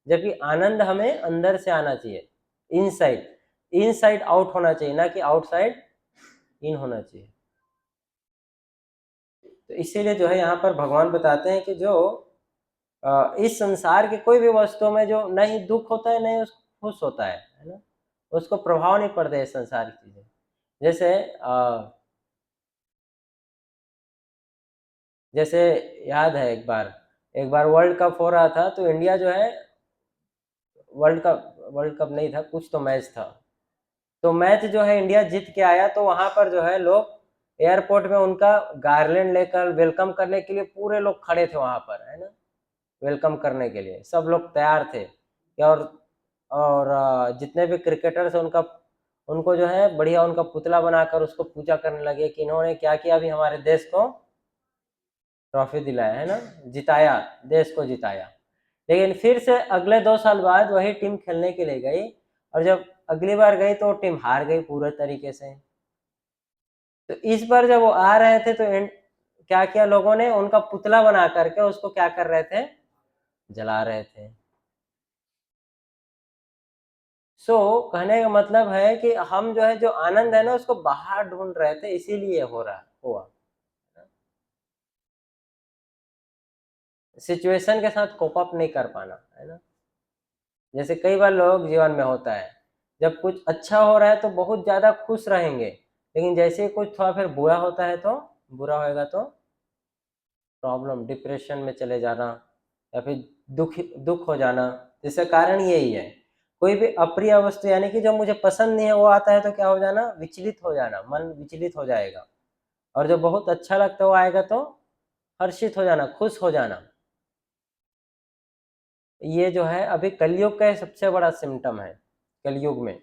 जबकि आनंद हमें अंदर से आना चाहिए, इनसाइड। इनसाइड आउट होना चाहिए, ना कि आउटसाइड इन होना चाहिए। तो इसीलिए जो है यहाँ पर भगवान बताते हैं कि जो इस संसार के कोई भी वस्तु में जो न ही दुख होता है न ही उसको खुश होता है ना, उसको प्रभाव नहीं पड़ता है इस संसार की चीजें। जैसे जैसे याद है एक बार वर्ल्ड कप हो रहा था तो इंडिया जो है वर्ल्ड कप नहीं था, कुछ तो मैच था। तो मैच जो है इंडिया जीत के आया तो वहां पर जो है लोग एयरपोर्ट में उनका गार्लैंड लेकर वेलकम करने के लिए पूरे लोग खड़े थे वहां पर, है ना। वेलकम करने के लिए सब लोग तैयार थे। और जितने भी क्रिकेटर्स हैं उनका उनको जो है बढ़िया उनका पुतला बनाकर उसको पूजा करने लगे कि इन्होंने क्या किया, अभी हमारे देश को ट्रॉफी दिलाया, है ना, जिताया, देश को जिताया। लेकिन फिर से अगले 2 साल बाद वही टीम खेलने के लिए गई और जब अगली बार गई तो टीम हार गई पूरे तरीके से। तो इस बार जब वो आ रहे थे तो क्या किया लोगों ने, उनका पुतला बना करके उसको क्या कर रहे थे, जला रहे थे। कहने का मतलब है कि हम जो है जो आनंद है ना उसको बाहर ढूंढ रहे थे, इसीलिए हो रहा हुआ। सिचुएशन के साथ कोप अप नहीं कर पाना, है ना। जैसे कई बार लोग जीवन में होता है, जब कुछ अच्छा हो रहा है तो बहुत ज्यादा खुश रहेंगे, लेकिन जैसे ही कुछ थोड़ा फिर बुरा होता है तो बुरा होएगा तो प्रॉब्लम, डिप्रेशन में चले जाना या फिर दुख हो जाना। इसका कारण यही है, कोई भी अप्रिय वस्तु यानी कि जो मुझे पसंद नहीं है वो आता है तो क्या हो जाना, विचलित हो जाना, मन विचलित हो जाएगा। और जो बहुत अच्छा लगता है वो आएगा तो हर्षित हो जाना, खुश हो जाना। ये जो है अभी कलयुग का सबसे बड़ा सिम्टम है, कलयुग में।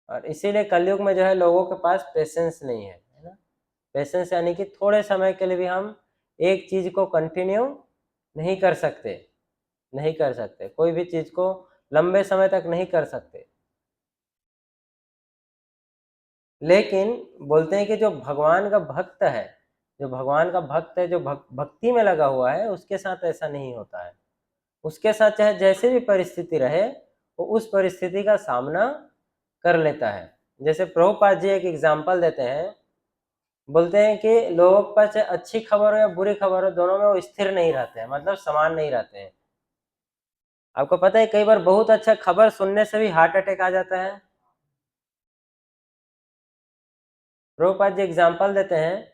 और इसीलिए कलयुग में जो है लोगों के पास पेशेंस नहीं है ना। पेशेंस यानी कि थोड़े समय के लिए भी हम एक चीज को कंटिन्यू नहीं कर सकते, नहीं कर सकते, कोई भी चीज को लंबे समय तक नहीं कर सकते। लेकिन बोलते हैं कि जो भगवान का भक्त है, जो भगवान का भक्त है, जो भक्ति में लगा हुआ है, उसके साथ ऐसा नहीं होता है। उसके साथ चाहे जैसे भी परिस्थिति रहे वो उस परिस्थिति का सामना कर लेता है। जैसे प्रभुपाद जी एक एग्जाम्पल देते हैं, बोलते हैं कि लोगों के पास अच्छी खबर हो या बुरी खबर हो, दोनों में वो स्थिर नहीं रहते हैं, मतलब समान नहीं रहते हैं। आपको पता है कई बार बहुत अच्छा खबर सुनने से भी हार्ट अटैक आ जाता है। प्रभुपाद जी एग्जाम्पल देते हैं,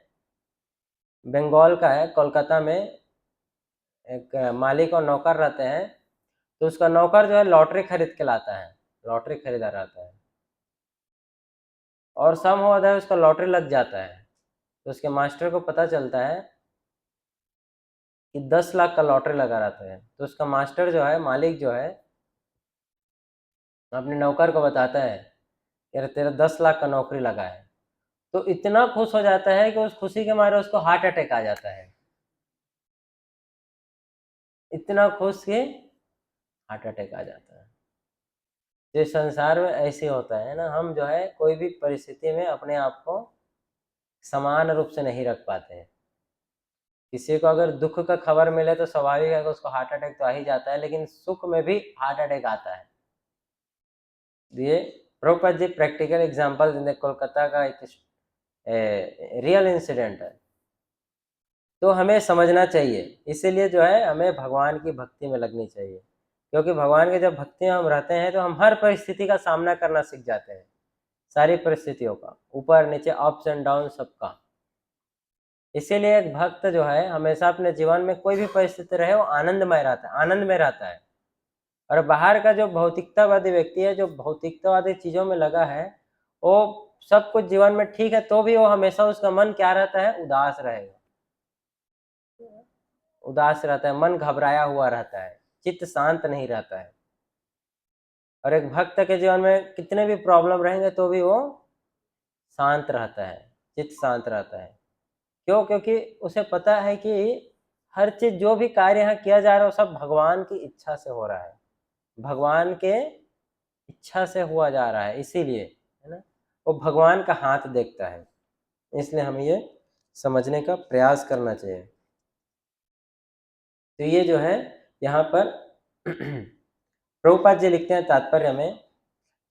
बंगाल का है, कोलकाता में एक मालिक और नौकर रहते हैं, तो उसका नौकर जो है लॉटरी खरीद के लाता है, लॉटरी खरीदा रहता है, और सम हुआ है उसका लॉटरी लग जाता है। तो उसके मास्टर को पता चलता है कि 10 लाख का लॉटरी लगा रहता है। तो उसका मास्टर जो है, मालिक जो है, अपने नौकर को बताता है यार तेरा 10 लाख का नौकरी लगा है। तो इतना खुश हो जाता है कि उस खुशी के मारे उसको हार्ट अटैक आ जाता है, इतना खुश कि हार्ट अटैक आ जाता है। ये संसार में ऐसे होता है ना, हम जो है कोई भी परिस्थिति में अपने आप को समान रूप से नहीं रख पाते हैं। किसी को अगर दुख का खबर मिले तो स्वाभाविक है कि उसको हार्ट अटैक तो आ ही जाता है, लेकिन सुख में भी हार्ट अटैक आता है। ये प्रभुपाद जी प्रैक्टिकल एग्जांपल देते, कोलकाता का एक रियल इंसिडेंट है। तो हमें समझना चाहिए, इसीलिए जो है हमें भगवान की भक्ति में लगनी चाहिए, क्योंकि भगवान के जब भक्ति में हम रहते हैं तो हम हर परिस्थिति का सामना करना सीख जाते हैं, सारी परिस्थितियों का, ऊपर नीचे अप्स एंड डाउन सबका। इसीलिए एक भक्त जो है हमेशा अपने जीवन में कोई भी परिस्थिति रहे वो आनंदमय रहता है, आनंद में रहता है। और बाहर का जो भौतिकतावादी व्यक्ति है, जो भौतिकतावादी चीजों में लगा है, वो सब कुछ जीवन में ठीक है तो भी वो हमेशा उसका मन क्या रहता है, उदास रहेगा, उदास रहता है, मन घबराया हुआ रहता है, चित्त शांत नहीं रहता है। और एक भक्त के जीवन में कितने भी प्रॉब्लम रहेंगे तो भी वो शांत रहता है, चित्त शांत रहता है। क्यों? क्योंकि उसे पता है कि हर चीज जो भी कार्य यहाँ किया जा रहा है वो सब भगवान की इच्छा से हो रहा है, भगवान के इच्छा से हुआ जा रहा है, इसीलिए है ना, वो भगवान का हाथ देखता है। इसलिए हमें ये समझने का प्रयास करना चाहिए। तो ये जो है यहाँ पर प्रभुपाद जी लिखते हैं तात्पर्य में,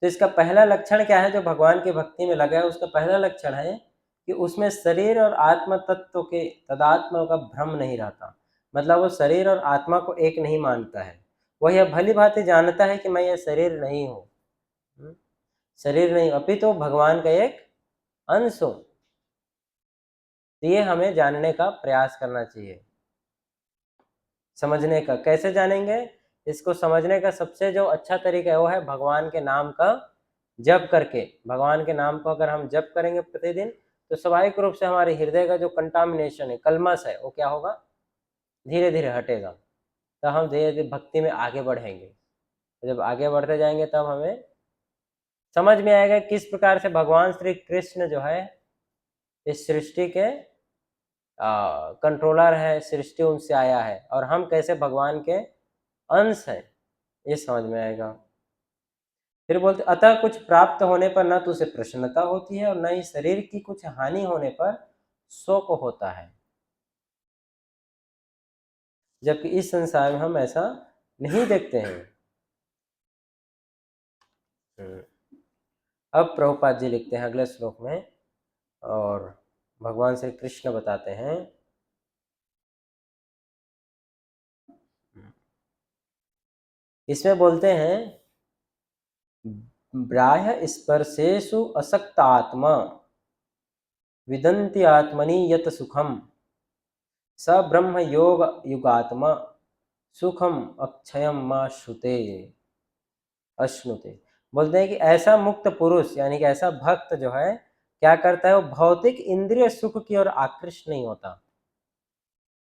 तो इसका पहला लक्षण क्या है, जो भगवान की भक्ति में लगा है उसका पहला लक्षण है कि उसमें शरीर और आत्म तत्व के तदात्म का भ्रम नहीं रहता। मतलब वो शरीर और आत्मा को एक नहीं मानता है, वह यह भली भांति जानता है कि मैं ये शरीर नहीं हूँ, शरीर नहीं, अपितु तो भगवान का एक अंश हूँ। तो ये हमें जानने का प्रयास करना चाहिए। समझने का कैसे जानेंगे, इसको समझने का सबसे जो अच्छा तरीका है वो है भगवान के नाम का जप करके। भगवान के नाम को अगर हम जप करेंगे प्रतिदिन, तो स्वाभाविक रूप से हमारे हृदय का जो कंटामिनेशन है, कलमश है, वो क्या होगा, धीरे धीरे हटेगा। तो हम धीरे धीरे भक्ति में आगे बढ़ेंगे। जब आगे बढ़ते जाएंगे तब हमें समझ में आएगा किस प्रकार से भगवान श्री कृष्ण जो है इस सृष्टि के कंट्रोलर है, सृष्टि उनसे आया है, और हम कैसे भगवान के अंश हैं, ये समझ में आएगा। फिर बोलते अतः कुछ प्राप्त होने पर न तो उसे प्रसन्नता होती है और न ही शरीर की कुछ हानि होने पर शोक होता है, जबकि इस संसार में हम ऐसा नहीं देखते हैं। अब प्रभुपाद जी लिखते हैं अगले श्लोक में, और भगवान श्री कृष्ण बताते हैं, इसमें बोलते हैं ब्राह्य स्पर्शेषु असक्तात्मा विदन्ति आत्मनि यत सुखम स ब्रह्म योग युगात्मा सुखम अक्षयम मां श्रुते अश्नुते। बोलते हैं कि ऐसा मुक्त पुरुष यानी कि ऐसा भक्त जो है क्या करता है, वो भौतिक इंद्रिय सुख की ओर आकृष्ट नहीं होता।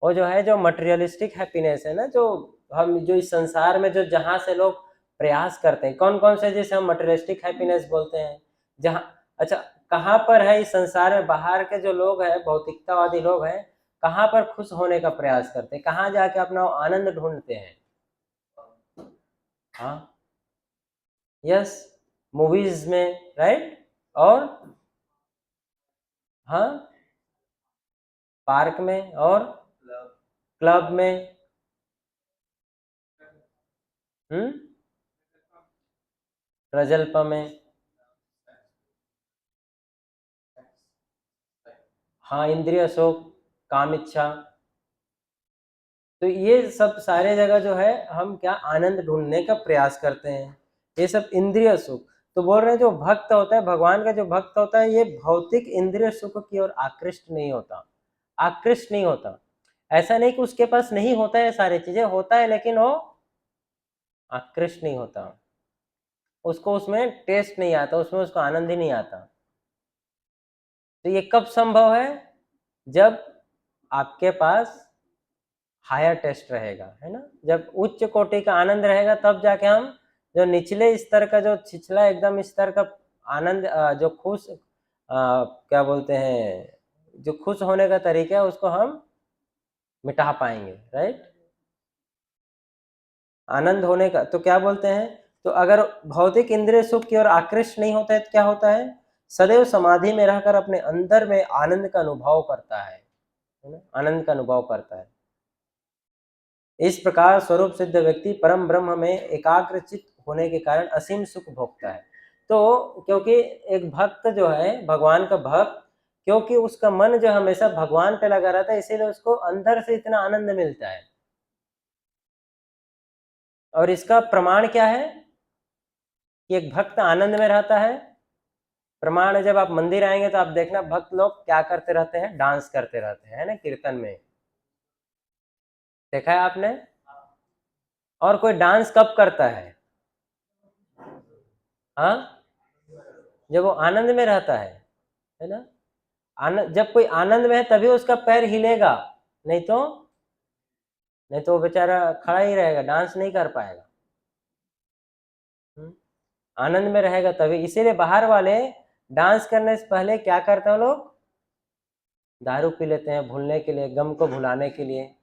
वो जो है जो मटेरियलिस्टिक हैप्पीनेस है ना, जो हम जो इस संसार में जो जहाँ से लोग प्रयास करते हैं, कौन कौन से जिसे हम मटेरियलिस्टिक हैप्पीनेस बोलते हैं, जहाँ, अच्छा, कहाँ पर है इस संसार में बाहर के जो लोग हैं, भौतिकतावादी लोग हैं, कहाँ पर खुश होने का प्रयास करते हैं, कहाँ जाके अपना आनंद ढूंढते हैं? हाँ, यस, मूवीज में, राइट, और हाँ, पार्क में, और क्लब में, हम्म, प्रजल्प में, हाँ इंद्रिय सुख, काम इच्छा, तो ये सब सारे जगह जो है हम क्या आनंद ढूंढने का प्रयास करते हैं, ये सब इंद्रिय सुख। तो बोल रहे हैं जो भक्त होता है, भगवान का जो भक्त होता है, ये भौतिक इंद्रिय सुख की ओर आकृष्ट नहीं होता, आकृष्ट नहीं होता। ऐसा नहीं कि उसके पास नहीं होता है, सारी चीजें होता है, लेकिन वो आकृष्ट नहीं होता, उसको उसमें टेस्ट नहीं आता, उसमें उसको आनंद ही नहीं आता। तो ये कब संभव है? जब आपके पास हायर टेस्ट रहेगा, है ना, जब उच्च कोटि का आनंद रहेगा, तब जाके हम जो निचले स्तर का, जो छिछला एकदम स्तर का आनंद, जो खुश, क्या बोलते हैं, जो खुश होने का तरीका है, उसको हम मिटा पाएंगे, राइट। आनंद होने का तो क्या बोलते हैं, तो अगर भौतिक इंद्रिय सुख की ओर आकृष्ट नहीं होता है तो क्या होता है, सदैव समाधि में रहकर अपने अंदर में आनंद का अनुभव करता है ना, आनंद का अनुभव करता है। इस प्रकार स्वरूप सिद्ध व्यक्ति परम ब्रह्म में एकाग्रचित होने के कारण असीम सुख भोगता है। तो क्योंकि एक भक्त जो है, भगवान का भक्त, क्योंकि उसका मन जो हमेशा भगवान पे लगा रहता है, इसीलिए उसको अंदर से इतना आनंद मिलता है। और इसका प्रमाण क्या है कि एक भक्त आनंद में रहता है? प्रमाण है, जब आप मंदिर आएंगे तो आप देखना भक्त लोग क्या करते रहते हैं, डांस करते रहते हैं, है ना, कीर्तन में, देखा है आपने? और कोई डांस कब करता हाँ, जब वो आनंद में रहता है ना। आनंद, जब कोई आनंद में है तभी उसका पैर हिलेगा, नहीं तो वो बेचारा खड़ा ही रहेगा, डांस नहीं कर पाएगा। आनंद में रहेगा तभी, इसीलिए बाहर वाले डांस करने से पहले क्या करते हैं लोग, दारू पी लेते हैं भूलने के लिए, गम को भुलाने के लिए।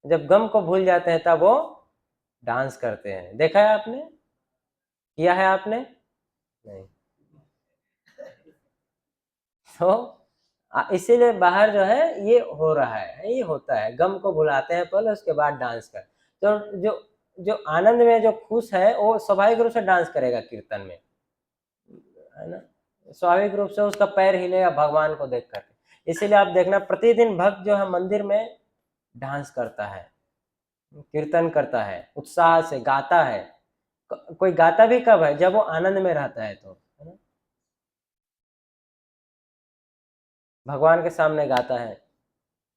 जब गम को भूल जाते हैं तब वो डांस करते हैं। देखा है आपने, किया है आपने? नहीं। तो इसीलिए बाहर जो है ये हो रहा है, ये होता है, गम को भुलाते हैं पहले, उसके बाद डांस कर। तो जो जो आनंद में जो खुश है वो स्वाभाविक रूप से डांस करेगा कीर्तन में, है ना, स्वाभाविक रूप से उसका पैर हिलेगा भगवान को देख करके। इसीलिए आप देखना प्रतिदिन भक्त जो है मंदिर में डांस करता है, कीर्तन करता है, उत्साह से गाता है। कोई गाता भी कब है, जब वो आनंद में रहता है, तो है ना, भगवान के सामने गाता है,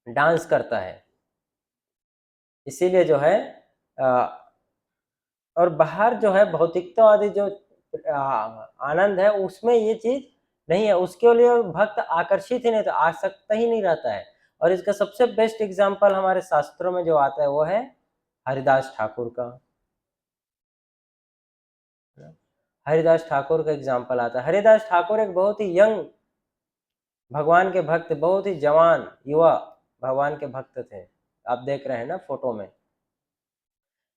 डांस करता है। इसीलिए जो है और बाहर जो है भौतिकतावादी जो आनंद है, उसमें ये चीज नहीं है, उसके लिए भक्त आकर्षित ही नहीं, तो आसक्त ही नहीं रहता है। और इसका सबसे बेस्ट एग्जाम्पल हमारे शास्त्रों में जो आता है वो है हरिदास ठाकुर का। हरिदास ठाकुर का एग्जाम्पल आता है। हरिदास ठाकुर एक बहुत ही यंग भगवान के भक्त, बहुत ही जवान युवा भगवान के भक्त थे। आप देख रहे हैं ना फोटो में,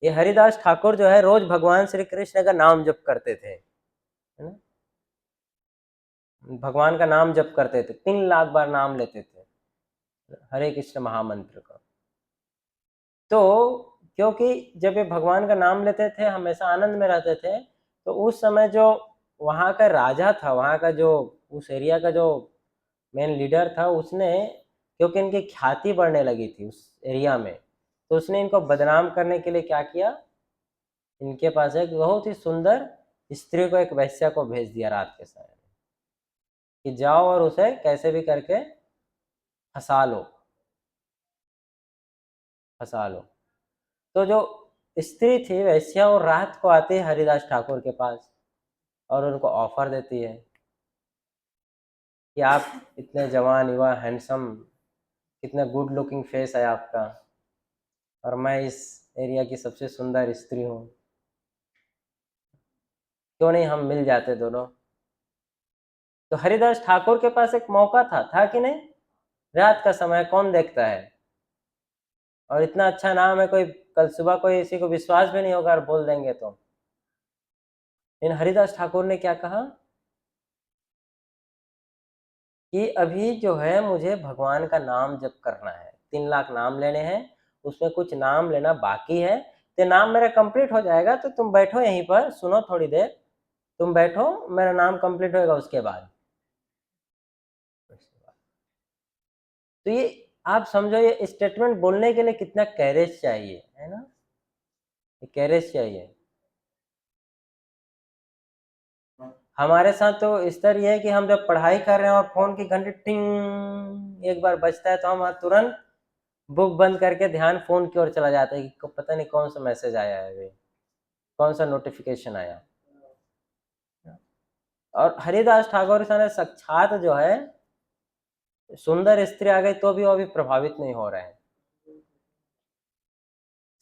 ये हरिदास ठाकुर जो है रोज भगवान श्री कृष्ण का नाम जप करते थे, है ना, भगवान का नाम जप करते थे, 3 लाख बार नाम लेते थे हरे कृष्ण महामंत्र का। तो क्योंकि जब ये भगवान का नाम लेते थे, हमेशा आनंद में रहते थे, तो उस समय जो वहाँ का राजा था, वहाँ का जो उस एरिया का जो मेन लीडर था, उसने, क्योंकि इनकी ख्याति बढ़ने लगी थी उस एरिया में, तो उसने इनको बदनाम करने के लिए क्या किया, इनके पास एक बहुत ही सुंदर स्त्री को, एक वैश्या को भेज दिया रात के समय कि जाओ और उसे कैसे भी करके फंसा लो, फंसा लो। तो जो स्त्री थी वैश्या, और रात को आती है हरिदास ठाकुर के पास और उनको ऑफर देती है कि आप इतने जवान युवा हैंडसम, कितना गुड लुकिंग फेस है आपका, और मैं इस एरिया की सबसे सुंदर स्त्री हूँ, क्यों नहीं हम मिल जाते दोनों। तो हरिदास ठाकुर के पास एक मौका था कि नहीं, रात का समय कौन देखता है, और इतना अच्छा नाम है, कोई कल सुबह कोई इसी को विश्वास भी नहीं होगा और बोल देंगे तो। इन हरिदास ठाकुर ने क्या कहा कि अभी जो है मुझे भगवान का नाम जप करना है, 3 लाख नाम लेने हैं, उसमें कुछ नाम लेना बाकी है, तो नाम मेरा कंप्लीट हो जाएगा, तो तुम बैठो यहीं पर सुनो थोड़ी देर, तुम बैठो, मेरा नाम कंप्लीट होएगा उसके बाद। तो ये आप समझो, ये स्टेटमेंट बोलने के लिए कितना कैरेज चाहिए, है ना, ये कैरेज चाहिए। हमारे साथ तो इस तरह ये है कि हम जब पढ़ाई कर रहे हैं और फोन की घंटी टिंग एक बार बजता है तो हम तुरंत बुक बंद करके ध्यान फोन की ओर चला जाता है कि पता नहीं कौन सा मैसेज आया है, वे कौन सा नोटिफिकेशन आया। और हरिदास ठाकुर साहब साक्षात जो है, सुंदर स्त्री आ गई तो भी वो अभी प्रभावित नहीं हो रहे हैं,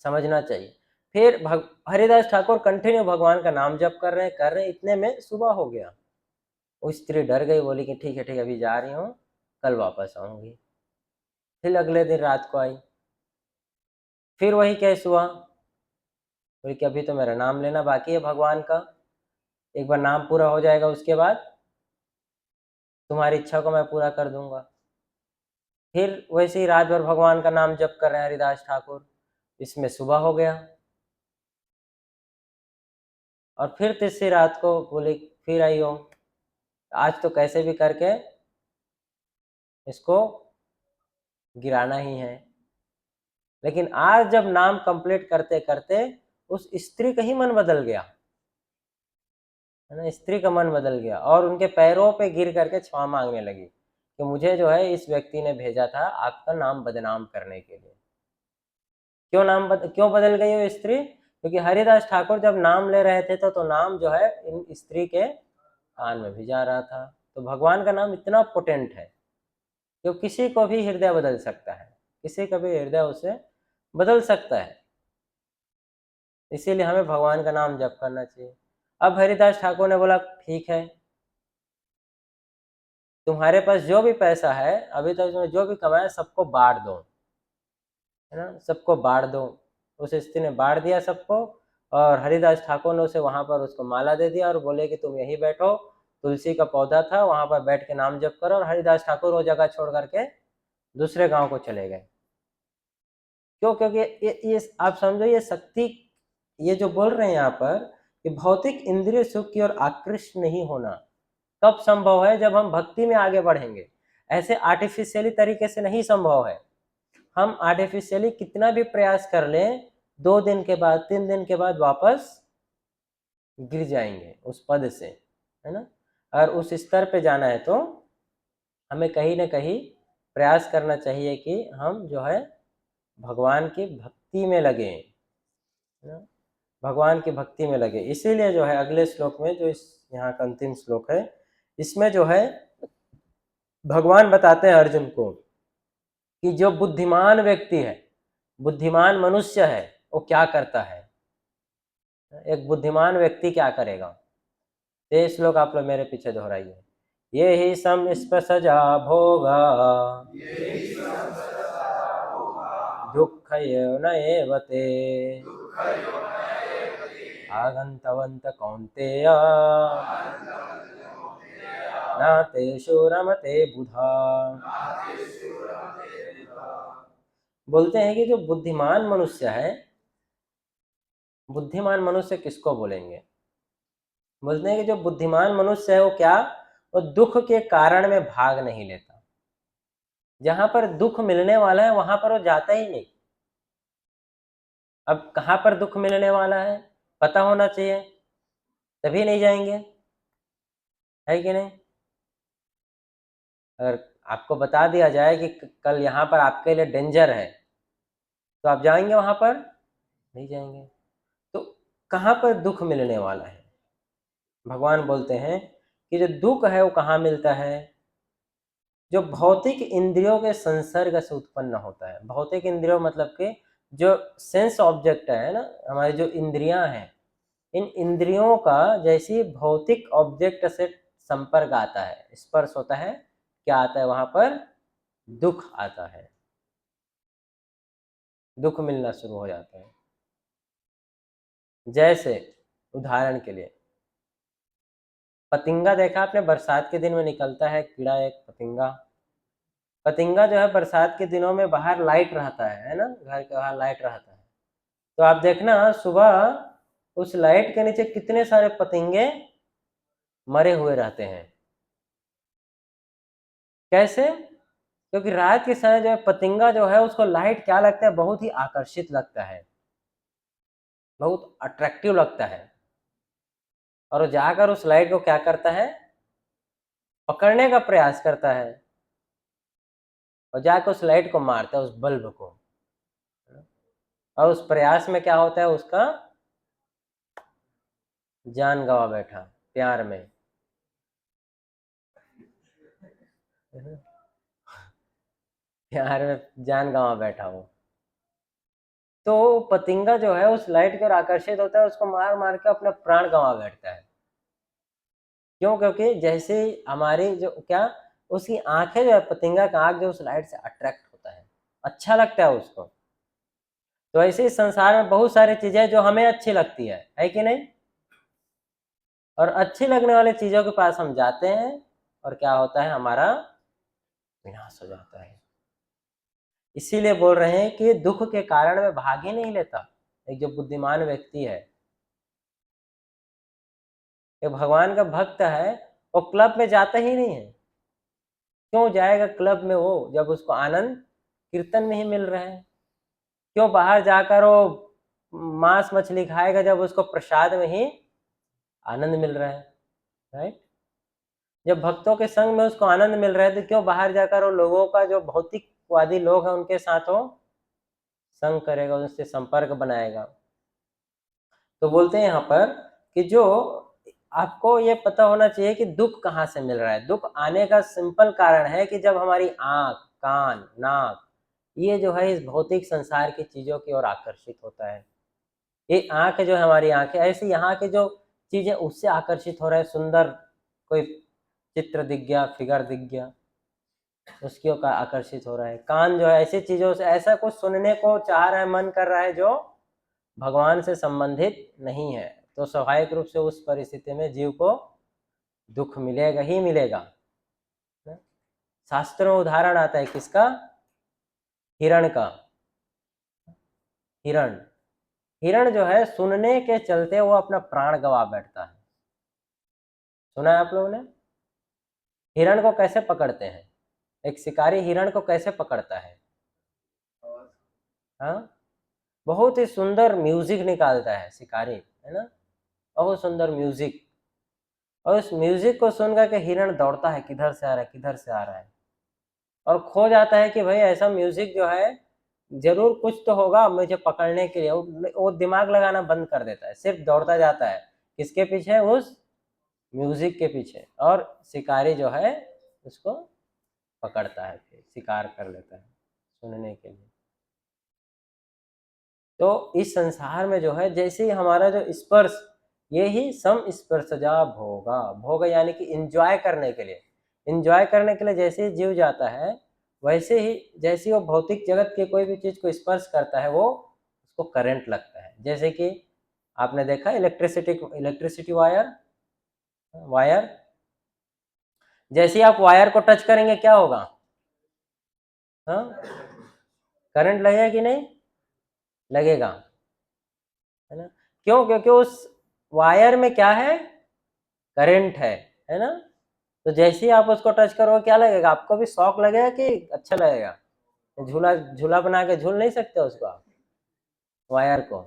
समझना चाहिए। फिर हरिदास ठाकुर कंटिन्यू भगवान का नाम जप कर रहे हैं, इतने में सुबह हो गया। वो स्त्री डर गई, बोली कि ठीक है अभी जा रही हूँ, कल वापस आऊंगी। फिर अगले दिन रात को आई, फिर वही केस हुआ, बोली कि अभी तो मेरा नाम लेना बाकी है भगवान का, एक बार नाम पूरा हो जाएगा उसके बाद तुम्हारी इच्छा को मैं पूरा कर दूंगा। फिर वैसे ही रात भर भगवान का नाम जप कर रहे हैं हरिदास ठाकुर, इसमें सुबह हो गया। और फिर तीसरी रात को बोले फिर आई हो, आज तो कैसे भी करके इसको गिराना ही है। लेकिन आज जब नाम कंप्लीट करते करते उस स्त्री का ही मन बदल गया, है ना, स्त्री का मन बदल गया और उनके पैरों पे गिर करके क्षमा मांगने लगी कि मुझे जो है इस व्यक्ति ने भेजा था आपका नाम बदनाम करने के लिए। क्यों बदल गई वो स्त्री? क्योंकि हरिदास ठाकुर जब नाम ले रहे थे तो नाम जो है इन स्त्री के कान में भी जा रहा था। तो भगवान का नाम इतना पोटेंट है जो किसी को भी हृदय बदल सकता है, किसी का भी हृदय उसे बदल सकता है। इसीलिए हमें भगवान का नाम जप करना चाहिए। अब हरिदास ठाकुर ने बोला ठीक है, तुम्हारे पास जो भी पैसा है अभी तक तुमने जो भी कमाया सबको बांट दो, है ना, सबको बांट दो। उस स्त्री ने बांट दिया सबको, और हरिदास ठाकुर ने उसे वहां पर उसको माला दे दिया और बोले कि तुम यहीं बैठो, तुलसी का पौधा था वहां पर बैठ के नाम जप करो। और हरिदास ठाकुर वो जगह छोड़ करके दूसरे गांव को चले गए। क्यों? क्योंकि ये आप समझो, ये शक्ति, ये जो बोल रहे हैं यहाँ पर कि भौतिक इंद्रिय सुख की ओर आकृष्ट नहीं होना कब संभव है? जब हम भक्ति में आगे बढ़ेंगे। ऐसे आर्टिफिशियली तरीके से नहीं संभव है। हम आर्टिफिशियली कितना भी प्रयास कर लें, 2 दिन के बाद 3 दिन के बाद वापस गिर जाएंगे उस पद से, है ना। अगर उस स्तर पे जाना है तो हमें कहीं ना कहीं प्रयास करना चाहिए कि हम जो है भगवान की भक्ति में लगे, है ना, भगवान की भक्ति में लगे। इसीलिए जो है अगले श्लोक में, जो इस यहाँ का अंतिम श्लोक है, इसमें जो है भगवान बताते हैं अर्जुन को कि जो बुद्धिमान व्यक्ति है, बुद्धिमान मनुष्य है, वो क्या करता है। एक बुद्धिमान व्यक्ति क्या करेगा? ये श्लोक आप लोग मेरे पीछे दोहराइए। ये ही संस्पृशजा भोगा दुःखयोन एव ते आगन्तवन्त कौन्तेय न तेषु रमते बुधा। बोलते हैं कि जो बुद्धिमान मनुष्य है, बुद्धिमान मनुष्य किसको बोलेंगे? बोलते हैं कि जो बुद्धिमान मनुष्य है वो क्या, वो दुख के कारण में भाग नहीं लेता। जहां पर दुख मिलने वाला है वहां पर वो जाता ही नहीं। अब कहां पर दुख मिलने वाला है पता होना चाहिए, तभी नहीं जाएंगे, है कि नहीं। अगर आपको बता दिया जाए कि कल यहाँ पर आपके लिए डेंजर है, तो आप जाएंगे वहां पर? नहीं जाएंगे। तो कहाँ पर दुख मिलने वाला है? भगवान बोलते हैं कि जो दुख है वो कहाँ मिलता है? जो भौतिक इंद्रियों के संसर्ग से उत्पन्न होता है। भौतिक इंद्रियों मतलब कि जो सेंस ऑब्जेक्ट है ना, हमारी जो इंद्रियां हैं, इन इंद्रियों का जैसी भौतिक ऑब्जेक्ट से संपर्क आता है, स्पर्श होता है, क्या आता है वहां पर? दुख आता है, दुख मिलना शुरू हो जाता है। जैसे उदाहरण के लिए पतिंगा देखा आपने? बरसात के दिन में निकलता है कीड़ा, एक पतिंगा। पतिंगा जो है बरसात के दिनों में बाहर लाइट रहता है ना, घर के बाहर लाइट रहता है। तो आप देखना सुबह उस लाइट के नीचे कितने सारे पतिंगे मरे हुए रहते हैं। कैसे? क्योंकि रात के समय जो है पतंगा जो है उसको लाइट क्या लगता है, बहुत ही आकर्षित लगता है, बहुत अट्रैक्टिव लगता है, और वो जाकर उस लाइट को क्या करता है, पकड़ने का प्रयास करता है और जाकर उस लाइट को मारता है, उस बल्ब को। और उस प्रयास में क्या होता है, उसका जान गंवा बैठा प्यार में। प्यार में जान गंवा बैठा वो। तो पतंगा जो है उस लाइट की ओर आकर्षित होता है, उसको मार मार के अपना प्राण गंवा बैठता है। क्यों? क्योंकि जैसे हमारी जो क्या, उसकी आंखें जो है, पतंगा का आंख जो उस लाइट से अट्रैक्ट होता है, अच्छा लगता है उसको। तो ऐसे ही संसार में बहुत सारी चीजें जो हमें अच्छी लगती है कि नहीं? और अच्छी लगने वाली चीजों के पास हम जाते हैं और क्या होता है, हमारा विनाश हो जाता है। इसीलिए बोल रहे हैं कि दुख के कारण में भाग ही नहीं लेता एक जो बुद्धिमान व्यक्ति है, एक भगवान का भक्त है, वो क्लब में जाता ही नहीं है। क्यों जाएगा क्लब में वो, जब उसको आनंद कीर्तन में ही मिल रहा है? क्यों बाहर जाकर वो मांस मछली खाएगा, जब उसको प्रसाद में ही आनंद मिल रहा है? राइट? जब भक्तों के संग में उसको आनंद मिल रहा है, तो क्यों बाहर जाकर वो लोगों का, जो भौतिकवादी लोग हैं, उनके साथ वो संग करेगा, उनसे संपर्क बनाएगा? तो बोलते हैं यहाँ पर कि जो आपको ये पता होना चाहिए कि दुख कहाँ से मिल रहा है। दुख आने का सिंपल कारण है कि जब हमारी आंख, कान, नाक, ये जो है इस भौतिक संसार की चीजों की ओर आकर्षित होता है। ये आंख जो है, हमारी आंखें ऐसी, यहाँ की जो चीजें उससे आकर्षित हो रहा है, सुंदर कोई चित्र दिख गया, फिगर दिख गया, उसकी ओर आकर्षित हो रहा है। कान जो है ऐसी चीजों से, ऐसा कुछ सुनने को चाह रहा है, मन कर रहा है जो भगवान से संबंधित नहीं है, तो स्वाभाविक रूप से उस परिस्थिति में जीव को दुख मिलेगा ही मिलेगा। शास्त्रों में उदाहरण आता है किसका? हिरण का। हिरण, हिरण जो है सुनने के चलते वो अपना प्राण गंवा बैठता है। सुना है आप लोगों ने? हिरण को कैसे पकड़ते हैं? एक शिकारी हिरण को कैसे पकड़ता है? हाँ, बहुत ही सुंदर म्यूजिक निकालता है शिकारी, है ना? बहुत सुंदर म्यूजिक। और उस म्यूजिक को सुनकर के हिरण दौड़ता है, किधर से आ रहा है, किधर से आ रहा है, और खो जाता है कि भाई ऐसा म्यूजिक जो है जरूर कुछ तो होगा मुझे पकड़ने के लिए। वो दिमाग लगाना बंद कर देता है, सिर्फ दौड़ता जाता है किसके पीछे? उस म्यूजिक के पीछे। और शिकारी जो है उसको पकड़ता है, फिर शिकार कर लेता है सुनने के लिए। तो इस संसार में जो है, जैसे ही हमारा जो स्पर्श, ये ही सम स्पर्शजा भोगा, भोग यानी कि इंजॉय करने के लिए, इंजॉय करने के लिए जैसे ही जीव जाता है, वैसे ही जैसे वो भौतिक जगत के कोई भी चीज को स्पर्श करता है, वो उसको करंट लगता है। जैसे कि आपने देखा इलेक्ट्रिसिटी वायर, वायर, जैसे ही आप वायर को टच करेंगे क्या होगा? हाँ, करंट लगेगा कि नहीं लगेगा? है ना? क्यों? क्योंकि उस वायर में क्या है? करंट है ना? तो जैसे ही आप उसको टच करोगे क्या लगेगा? आपको भी शॉक लगेगा कि अच्छा लगेगा? झूला झूला बना के झूल नहीं सकते उसको आप, वायर को।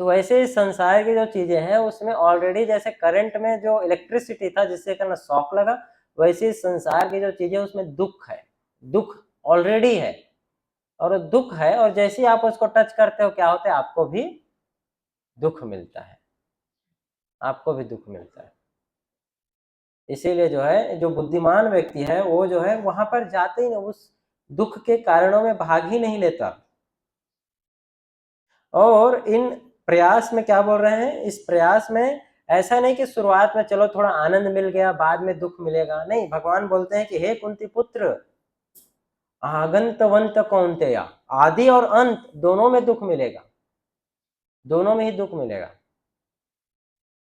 तो वैसे इस संसार की जो चीजें हैं उसमें ऑलरेडी, जैसे करंट में जो इलेक्ट्रिसिटी था जिससे करना शॉक लगा, वैसे इस संसार की जो चीजें उसमें दुख है, दुख ऑलरेडी है। और दुख है, और जैसे ही आप उसको टच करते हो क्या होता है? आपको भी दुख मिलता है, आपको भी दुख मिलता है। इसीलिए जो है, जो बुद्धिमान व्यक्ति है वो जो है वहां पर जाते ही ना, उस दुख के कारणों में भाग ही नहीं लेता। और इन प्रयास में क्या बोल रहे हैं, इस प्रयास में ऐसा नहीं कि शुरुआत में चलो थोड़ा आनंद मिल गया, बाद में दुख मिलेगा, नहीं। भगवान बोलते हैं कि हे कुंती पुत्र, आगंतवंत कौन्तेया, आदि और अंत दोनों में दुख मिलेगा, दोनों में ही दुख मिलेगा,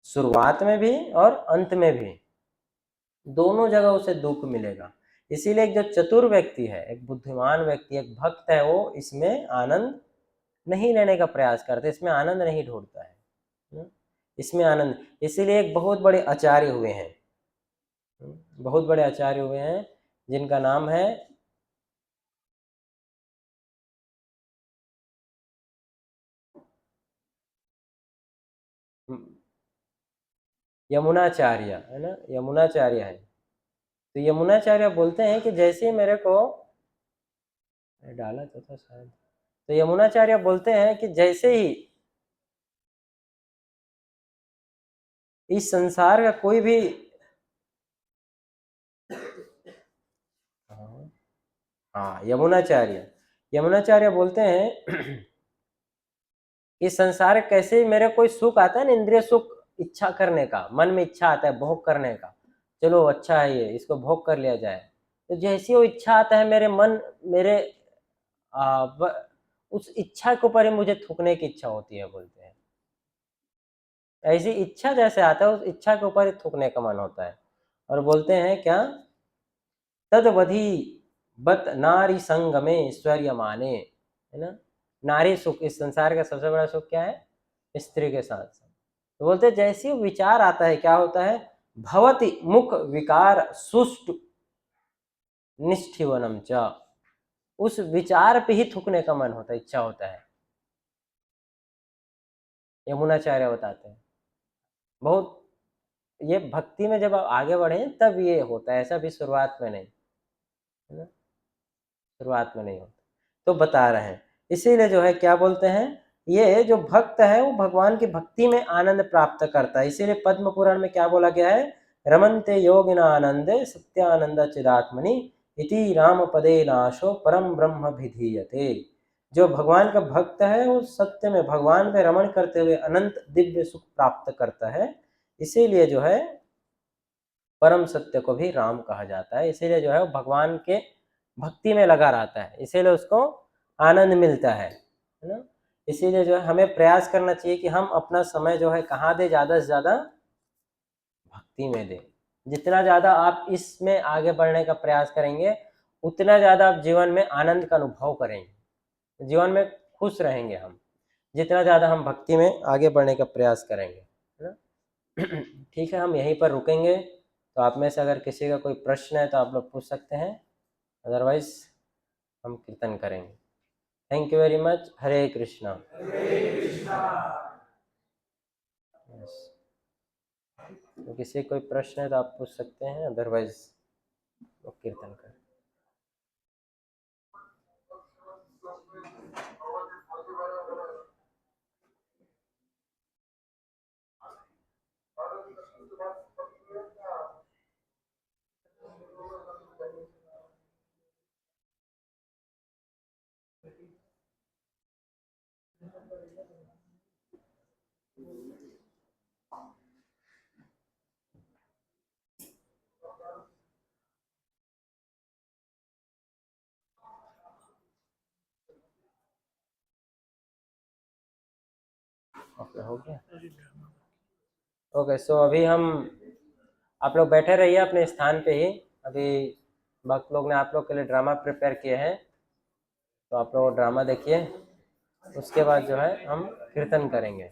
शुरुआत में भी और अंत में भी, दोनों जगह उसे दुख मिलेगा। इसीलिए एक जो चतुर व्यक्ति है, एक बुद्धिमान व्यक्ति, एक भक्त है, वो इसमें आनंद नहीं लेने का प्रयास करते, इसमें आनंद नहीं ढूंढता है। इसमें आनंद, इसीलिए एक बहुत बड़े आचार्य हुए हैं, बहुत बड़े आचार्य हुए हैं जिनका नाम है यमुनाचार्य, है ना, यमुनाचार्य है। तो यमुनाचार्य बोलते हैं कि जैसे ही मेरे को डाला तो था शायद, तो यमुनाचार्य बोलते हैं कि जैसे ही इस संसार का कोई भी, हाँ यमुनाचार्य, यमुनाचार्य बोलते हैं कि संसार कैसे मेरे कोई सुख आता है ना, इंद्रिय सुख, इच्छा करने का, मन में इच्छा आता है भोग करने का, चलो अच्छा है ये, इसको भोग कर लिया जाए, तो जैसी वो इच्छा आता है मेरे मन, मेरे उस इच्छा के ऊपर ही मुझे थूकने की इच्छा होती है, बोलते हैं ऐसी इच्छा जैसे आता है उस इच्छा के ऊपर ही थूकने का मन होता है। और बोलते हैं क्या, तदवधि बत नारी संग में ऐश्वर्य माने, है ना, नारी सुख, इस संसार का सबसे बड़ा सुख क्या है, स्त्री के साथ साथ। तो बोलते जैसे विचार आता है क्या होता है, भवति मुख विकार सुष्टु निष्ठिवनम च, उस विचार पे ही थूकने का मन होता है, इच्छा होता है, यमुनाचार्य बताते हैं। बहुत, ये भक्ति में जब आप आगे बढ़े तब ये होता है, ऐसा भी शुरुआत में नहीं, है ना, शुरुआत में नहीं होता, तो बता रहे हैं। इसीलिए जो है क्या बोलते हैं, ये जो भक्त है वो भगवान की भक्ति में आनंद प्राप्त करता है। इसीलिए पद्म पुराण में क्या बोला गया है, रमन्ते योगिना आनंदे सत्यानंद चिदात्मनि इति राम पदे नाशो परम ब्रह्म विधीयते। जो भगवान का भक्त है वो सत्य में भगवान में रमण करते हुए अनंत दिव्य सुख प्राप्त करता है। इसीलिए जो है परम सत्य को भी राम कहा जाता है। इसीलिए जो है वो भगवान के भक्ति में लगा रहता है, इसीलिए उसको आनंद मिलता है ना। इसीलिए जो है हमें प्रयास करना चाहिए कि हम अपना समय जो है कहाँ दें, ज़्यादा से ज़्यादा भक्ति में दें। जितना ज़्यादा आप इसमें आगे बढ़ने का प्रयास करेंगे उतना ज़्यादा आप जीवन में आनंद का अनुभव करेंगे, जीवन में खुश रहेंगे हम, जितना ज़्यादा हम भक्ति में आगे बढ़ने का प्रयास करेंगे, है ना। ठीक है, हम यहीं पर रुकेंगे। तो आप में से अगर किसी का कोई प्रश्न है तो आप लोग पूछ सकते हैं, अदरवाइज हम कीर्तन करेंगे। Thank you very much. Hare Krishna. Yes. तो किसी कोई प्रश्न है तो आप पूछ सकते हैं, अदरवाइज लोग कीर्तन करें। ओके, हो गया। ओके, सो अभी हम, आप लोग बैठे रहिए अपने स्थान पे ही। अभी भक्त लोग ने आप लोग के लिए ड्रामा प्रिपेयर किए हैं, तो आप लोग ड्रामा देखिए, उसके बाद जो है हम कीर्तन करेंगे।